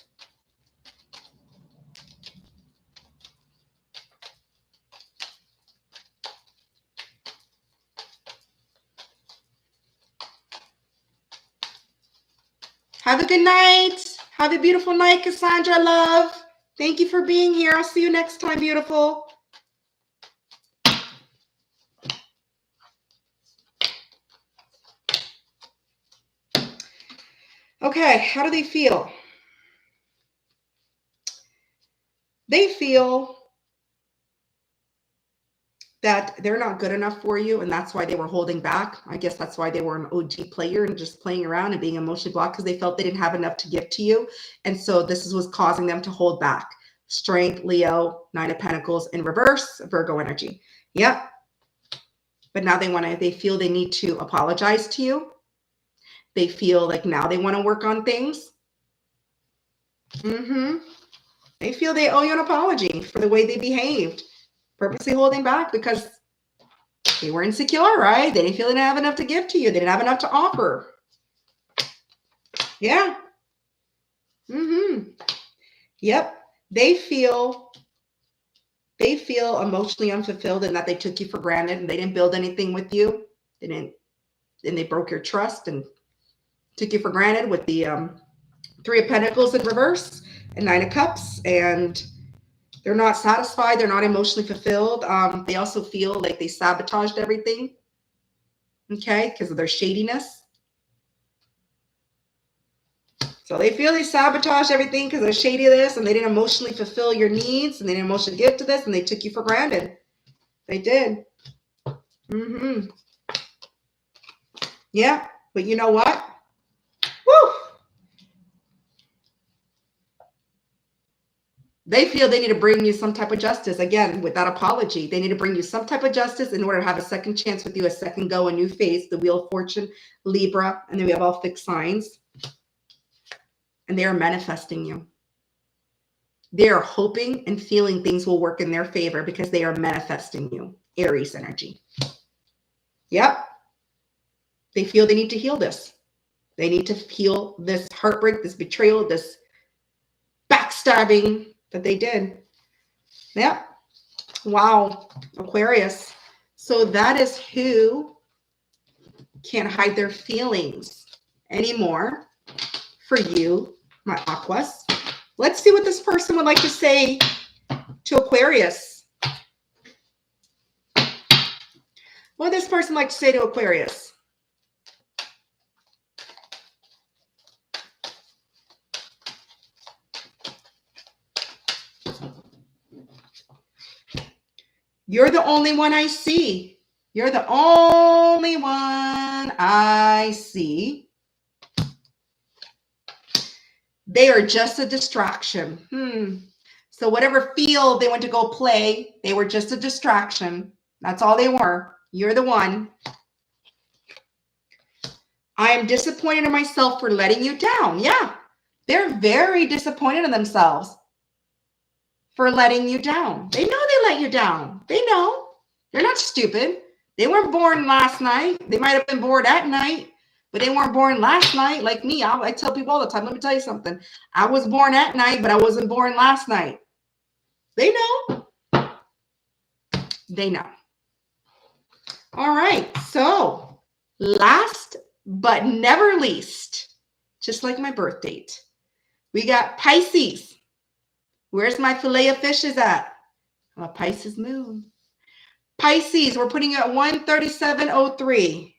S1: Have a good night. Have a beautiful night, Cassandra, love. Thank you for being here. I'll see you next time, beautiful. Okay, how do they feel? They feel that they're not good enough for you, and that's why they were holding back. I guess that's why they were an OG player and just playing around and being emotionally blocked because they felt they didn't have enough to give to you. And so this was causing them to hold back. Strength, Leo, Nine of Pentacles in reverse, Virgo energy. Yep. But now they feel they need to apologize to you. They feel like now they want to work on things. They feel they owe you an apology for the way they behaved. Purposely holding back because they were insecure, right? They didn't feel they didn't have enough to give to you. They didn't have enough to offer. Yeah. Yep. They feel emotionally unfulfilled and that they took you for granted and they didn't build anything with you. And they broke your trust and took you for granted with the Three of Pentacles in reverse and Nine of Cups, and they're not satisfied. They're not emotionally fulfilled. They also feel like they sabotaged everything, okay, because of their shadiness. So they feel they sabotage everything because they're shady to this, and they didn't emotionally fulfill your needs, and they didn't emotionally give to this, and they took you for granted. They did. Yeah, but you know what? Woo! They feel they need to bring you some type of justice. Again, without apology. They need to bring you some type of justice in order to have a second chance with you, a second go, a new phase, the Wheel of Fortune, Libra, and then we have all fixed signs. And they are manifesting you. They are hoping and feeling things will work in their favor because they are manifesting you. Aries energy. Yep. They feel they need to heal this. They need to heal this heartbreak, this betrayal, this backstabbing that they did. Yep. Wow. Aquarius. So that is who can't hide their feelings anymore for you, my Aquas. Let's see what this person would like to say to Aquarius. What would this person like to say to Aquarius? You're the only one I see. You're the only one I see. They are just a distraction. So whatever field they went to go play, they were just a distraction. That's all they were. You're the one. I am disappointed in myself for letting you down. Yeah, they're very disappointed in themselves for letting you down. They know they let you down. They know. They're not stupid. They weren't born last night. They might have been born at night, but they weren't born last night like me. I tell people all the time, let me tell you something. I was born at night, but I wasn't born last night. They know. They know. All right. So last but never least, just like my birth date, we got Pisces. Where's my fillet of fishes at? I'm a Pisces moon. Pisces, we're putting it at 137.03.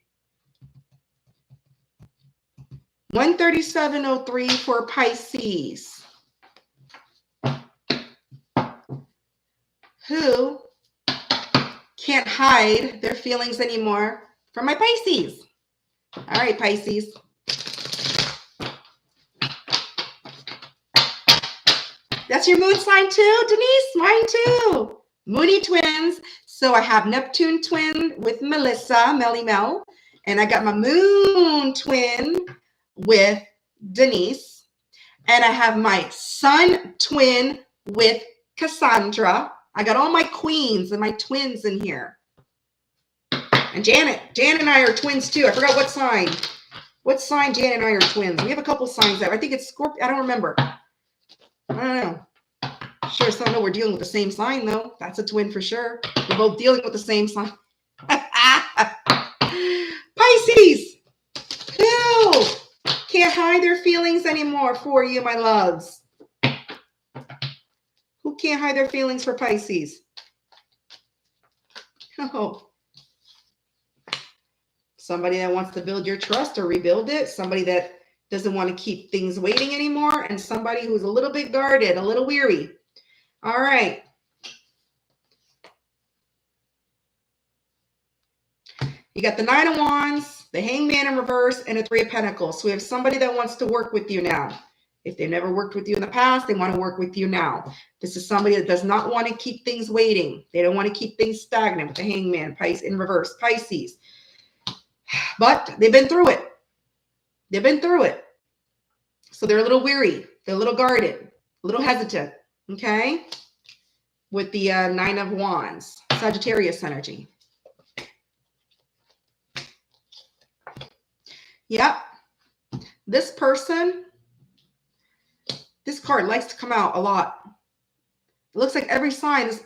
S1: 137.03 for Pisces. Who can't hide their feelings anymore from my Pisces. All right, Pisces. That's your moon sign too, Denise? Mine too. Moony twins. So I have Neptune twin with Melissa, Melly Mel. And I got my moon twin with Denise. And I have my sun twin with Cassandra. I got all my queens and my twins in here. And Janet and I are twins too. I forgot what sign. What sign Janet and I are twins. We have a couple signs there. I think it's Scorpio. I don't remember. I don't know. Sure, so I know we're dealing with the same sign though. That's a twin for sure. We're both dealing with the same sign. Pisces. Who can't hide their feelings anymore for you, my loves? Who can't hide their feelings for Pisces? Oh. Somebody that wants to build your trust or rebuild it. Somebody that doesn't want to keep things waiting anymore. And somebody who's a little bit guarded, a little weary. All right. You got the Nine of Wands, the Hangman in reverse, and a Three of Pentacles. So we have somebody that wants to work with you now. If they've never worked with you in the past, they want to work with you now. This is somebody that does not want to keep things waiting. They don't want to keep things stagnant with the Hangman, Pisces in reverse, Pisces. But they've been through it. They've been through it. So they're a little weary. They're a little guarded, a little hesitant. Okay. With the Nine of Wands, Sagittarius energy. Yep. This person, this card likes to come out a lot. It looks like every sign is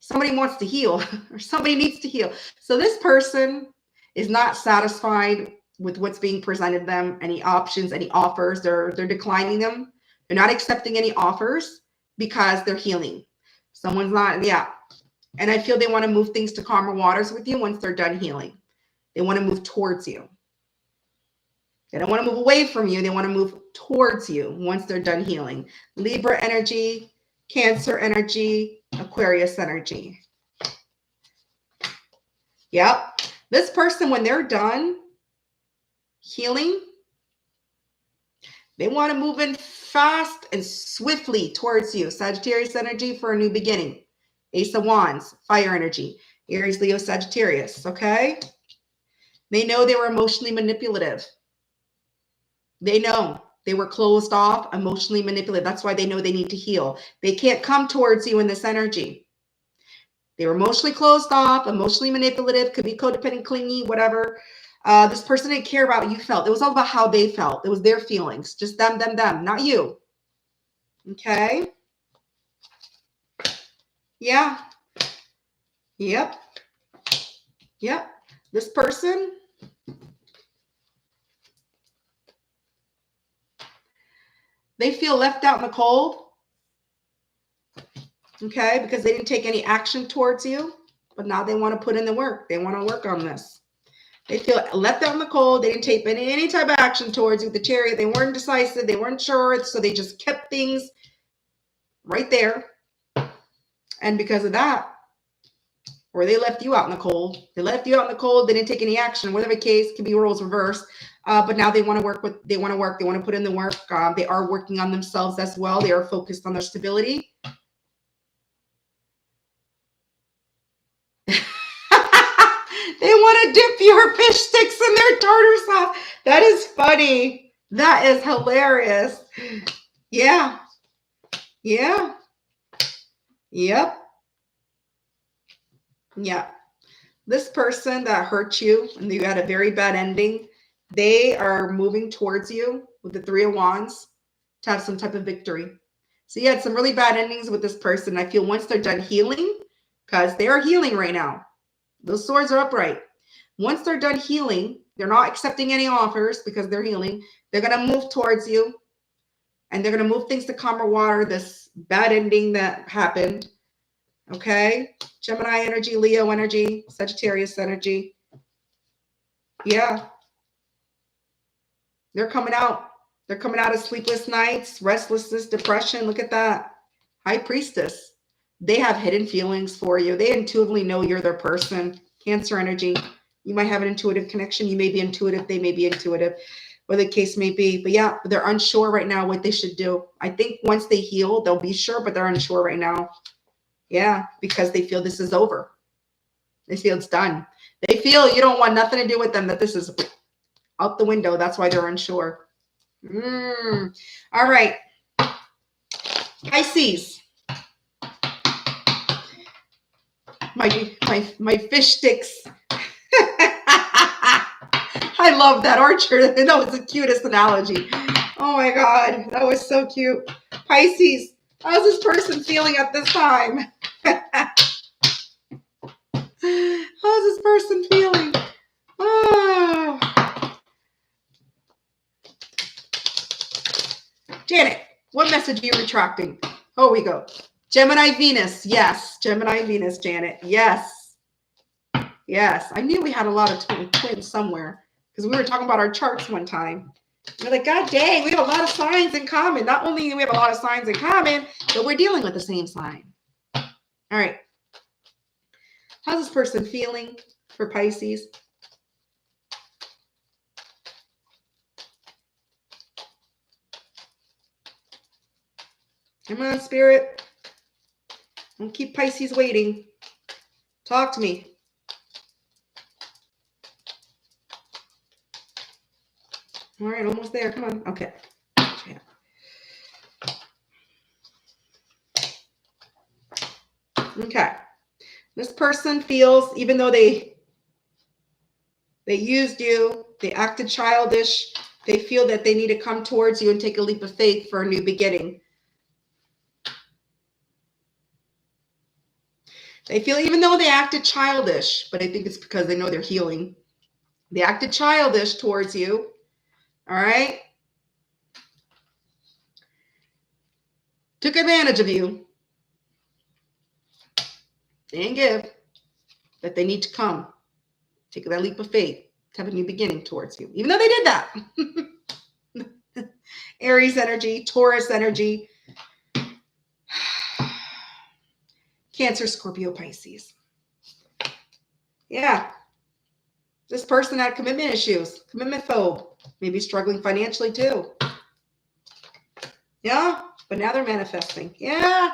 S1: somebody wants to heal or somebody needs to heal. So this person is not satisfied with what's being presented to them, any options, any offers. They're declining them. They're not accepting any offers because they're healing. Someone's not, yeah. And I feel they want to move things to calmer waters with you once they're done healing. They want to move towards you. They don't want to move away from you. They want to move towards you once they're done healing. Libra energy, Cancer energy, Aquarius energy. Yep. This person, when they're done healing, they want to move in fast and swiftly towards you. Sagittarius energy for a new beginning. Ace of Wands, fire energy. Aries, Leo, Sagittarius, okay? They know they were emotionally manipulative. They know they were closed off, emotionally manipulative. That's why they know they need to heal. They can't come towards you in this energy. They were emotionally closed off, emotionally manipulative, could be codependent, clingy, whatever. This person didn't care about how you felt. It was all about how they felt. It was their feelings. Just them, not you. Okay? Yeah. Yep. Yep. This person, they feel left out in the cold. Okay? Because they didn't take any action towards you. But now they want to put in the work. They want to work on this. They feel left out in the cold. They didn't take any type of action towards you with the Chariot. They weren't decisive. They weren't sure. So they just kept things right there. And because of that, or they left you out in the cold. They left you out in the cold. They didn't take any action. Whatever case, can be roles reversed. But now they want to work with, they want to put in the work. They are working on themselves as well. They are focused on their stability. They want to dip your fish sticks in their tartar sauce. That is funny. That is hilarious. Yeah. Yeah. Yep. Yeah. This person that hurt you and you had a very bad ending, they are moving towards you with the Three of Wands to have some type of victory. So you had some really bad endings with this person. I feel once they're done healing, because they are healing right now. Those swords are upright. Once they're done healing, they're not accepting any offers because they're healing. They're going to move towards you and they're going to move things to calmer water, this bad ending that happened. Okay? Gemini energy, Leo energy, Sagittarius energy. Yeah. They're coming out. They're coming out of sleepless nights, restlessness, depression. Look at that. High Priestess. They have hidden feelings for you. They intuitively know you're their person. Cancer energy. You might have an intuitive connection. You may be intuitive. They may be intuitive, whatever the case may be. But yeah, they're unsure right now what they should do. I think once they heal, they'll be sure, but they're unsure right now. Yeah, because they feel this is over. They feel it's done. They feel you don't want nothing to do with them, that this is out the window. That's why they're unsure. All right. Pisces. My fish sticks. I love that, Archer. That was the cutest analogy. Oh my God, that was so cute. Pisces, how's this person feeling at this time? How's this person feeling? Oh. Janet, what message are you retracting? Oh, we go. Gemini Venus. Yes. Gemini Venus, Janet. Yes. Yes. I knew we had a lot of twins somewhere because we were talking about our charts one time. We're like, God dang, we have a lot of signs in common. Not only do we have a lot of signs in common, but we're dealing with the same sign. All right. How's this person feeling for Pisces? Come on, Spirit. Don't keep Pisces waiting. Talk to me. All right, almost there. Come on. Okay. Yeah. Okay. This person feels, even though they used you, they acted childish, they feel that they need to come towards you and take a leap of faith for a new beginning. They feel, even though they acted childish, but I think it's because they know they're healing. They acted childish towards you. All right. Took advantage of you. They didn't give. That they need to come. Take that leap of faith. have a new beginning towards you, even though they did that. Aries energy, Taurus energy, Cancer, Scorpio, Pisces. Yeah. This person had commitment issues, commitment phobe, maybe struggling financially too. Yeah. But now they're manifesting. Yeah.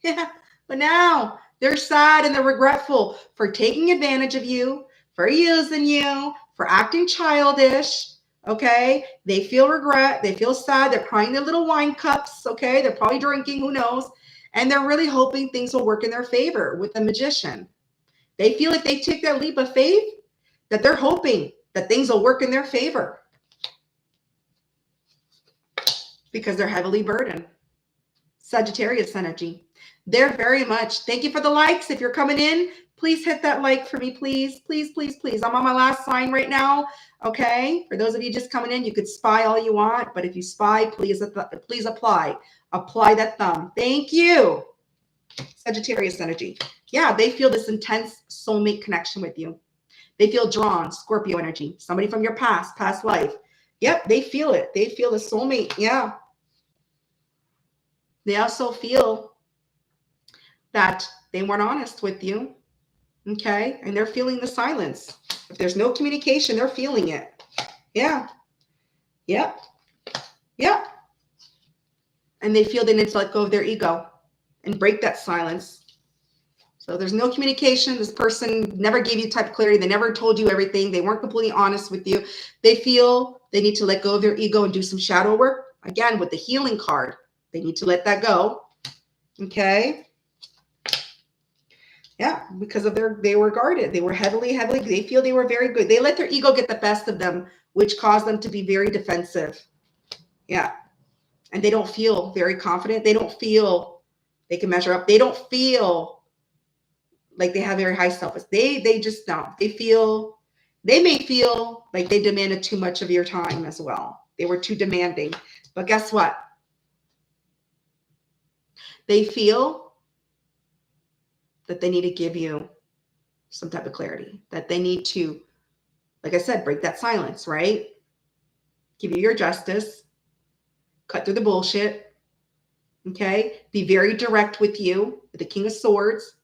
S1: Yeah. But now they're sad and they're regretful for taking advantage of you, for using you, for acting childish. Okay. They feel regret. They feel sad. They're crying their little wine cups. Okay. They're probably drinking, who knows? And they're really hoping things will work in their favor with the Magician. They feel if they take that leap of faith, that they're hoping that things will work in their favor because they're heavily burdened. Sagittarius energy. They're very much, thank you for the likes. If you're coming in, please hit that like for me, please, please, please, please. I'm on my last sign right now. Okay. For those of you just coming in, you could spy all you want, but if you spy, please apply that thumb. Thank you. Sagittarius energy. Yeah, they feel this intense soulmate connection with you. They feel drawn. Scorpio energy. Somebody from your past life. Yep, they feel it. They feel the soulmate. Yeah. They also feel that they weren't honest with you. Okay. And they're feeling the silence. If there's no communication, they're feeling it. Yeah. Yep. Yep. And they feel they need to let go of their ego and break that silence. So there's no communication. This person never gave you type of clarity. They never told you everything. They weren't completely honest with you. They feel they need to let go of their ego and do some shadow work. Again, with the healing card, they need to let that go. Okay. Yeah, because of they were guarded. They were heavily, they feel they were very good. They let their ego get the best of them, which caused them to be very defensive. Yeah. And they don't feel very confident. They don't feel they can measure up. They don't feel like they have very high self-esteem. They just don't. They may feel like they demanded too much of your time as well. They were too demanding. But guess what? They feel that they need to give you some type of clarity, that they need to, like I said, break that silence, right? Give you your justice, cut through the bullshit, okay? Be very direct with you, with the King of Swords.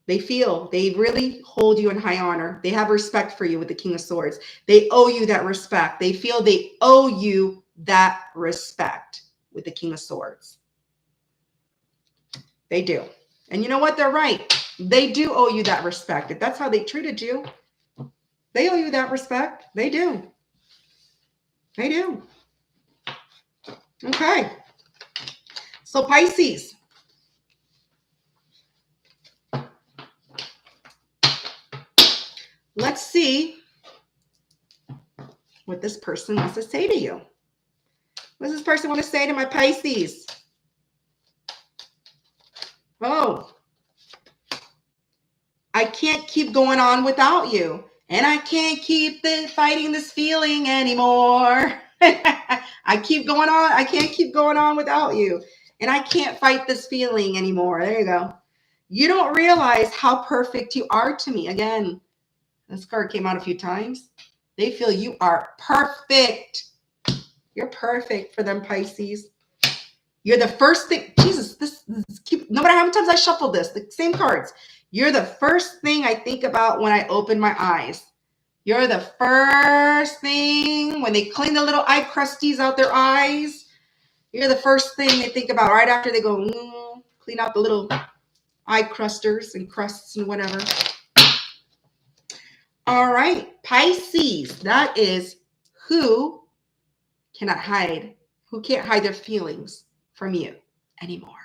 S1: They feel they really hold you in high honor. They have respect for you with the King of Swords. They owe you that respect. They feel they owe you that respect with the King of Swords. They do. And you know what? They're right. They do owe you that respect. If that's how they treated you, they owe you that respect. They do. They do. Okay. So Pisces. Let's see what this person wants to say to you. What does this person want to say to my Pisces? Oh, I can't keep going on without you. And I can't keep fighting this feeling anymore. I keep going on. I can't keep going on without you. And I can't fight this feeling anymore. There you go. You don't realize how perfect you are to me. Again, this card came out a few times. They feel you are perfect. You're perfect for them, Pisces. You're the first thing. Jesus, this no matter how many times I shuffle this, the same cards. You're the first thing I think about when I open my eyes. You're the first thing when they clean the little eye crusties out their eyes. You're the first thing they think about right after they go clean out the little eye crusters and crusts and whatever. All right, Pisces. That is who cannot hide, who can't hide their feelings from you anymore.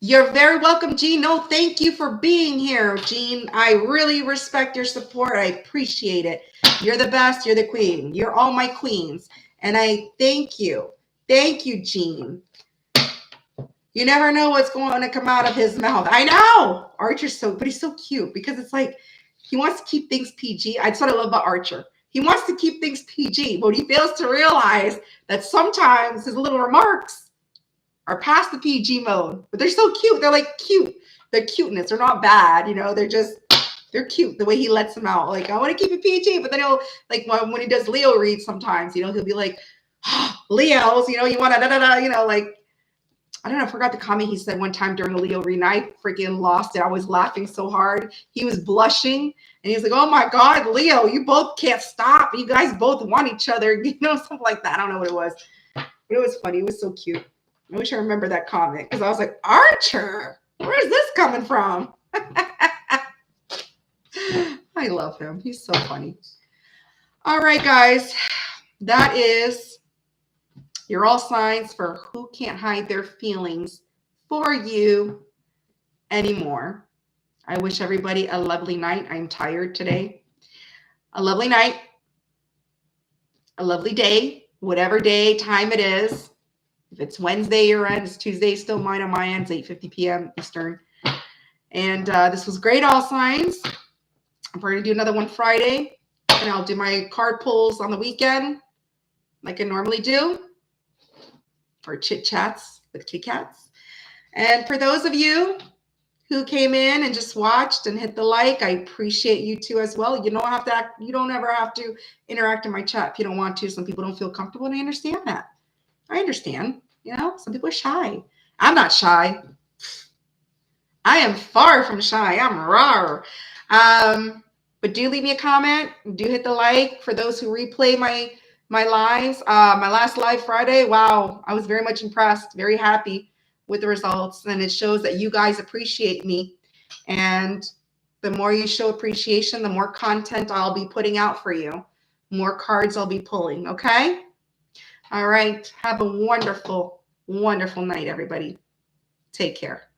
S1: You're very welcome, Jean. No, thank you for being here, Jean. I really respect your support. I appreciate it. You're the best. You're the queen. You're all my queens. And I thank you. Thank you, Jean. You never know what's going to come out of his mouth. I know. Archer's but he's so cute because it's like he wants to keep things PG. That's what I love about Archer. He wants to keep things PG, but he fails to realize that sometimes his little remarks are past the PG mode, but they're so cute. They're like cute. They're cuteness. They're not bad. You know, they're just They're cute the way he lets them out. Like, I want to keep it PG, but then he'll, like, when he does Leo reads sometimes, you know, he'll be like, oh, Leos, you know, you want to da-da-da, you know, like, I don't know, I forgot the comment he said one time during the Leo reading. I freaking lost it. I was laughing so hard. He was blushing, and he was like, oh my God, Leo, you both can't stop. You guys both want each other, you know, something like that. I don't know what it was, but it was funny. It was so cute. I wish I remember that comment, because I was like, Archer, where's this coming from? I love him. He's so funny. All right, guys. That is your all signs for who can't hide their feelings for you anymore. I wish everybody a lovely night. I'm tired today. A lovely night. A lovely day. Whatever day, time it is. If it's Wednesday, your end. It's Tuesday, still mine on my end. It's 8:50 p.m. Eastern. And this was great, all signs. I'm going to do another one Friday, and I'll do my card pulls on the weekend like I normally do for chit chats with Kit Kats. And for those of you who came in and just watched and hit the like, I appreciate you too as well. You don't ever have to interact in my chat if you don't want to. Some people don't feel comfortable, and I understand that. I understand. You know, some people are shy. I'm not shy. I am far from shy. I'm rawr. But do leave me a comment. Do hit the like. For those who replay my lives, my last live Friday, wow, I was very much impressed, very happy with the results. And it shows that you guys appreciate me. And the more you show appreciation, the more content I'll be putting out for you. More cards I'll be pulling, okay? All right. Have a wonderful, wonderful night, everybody. Take care.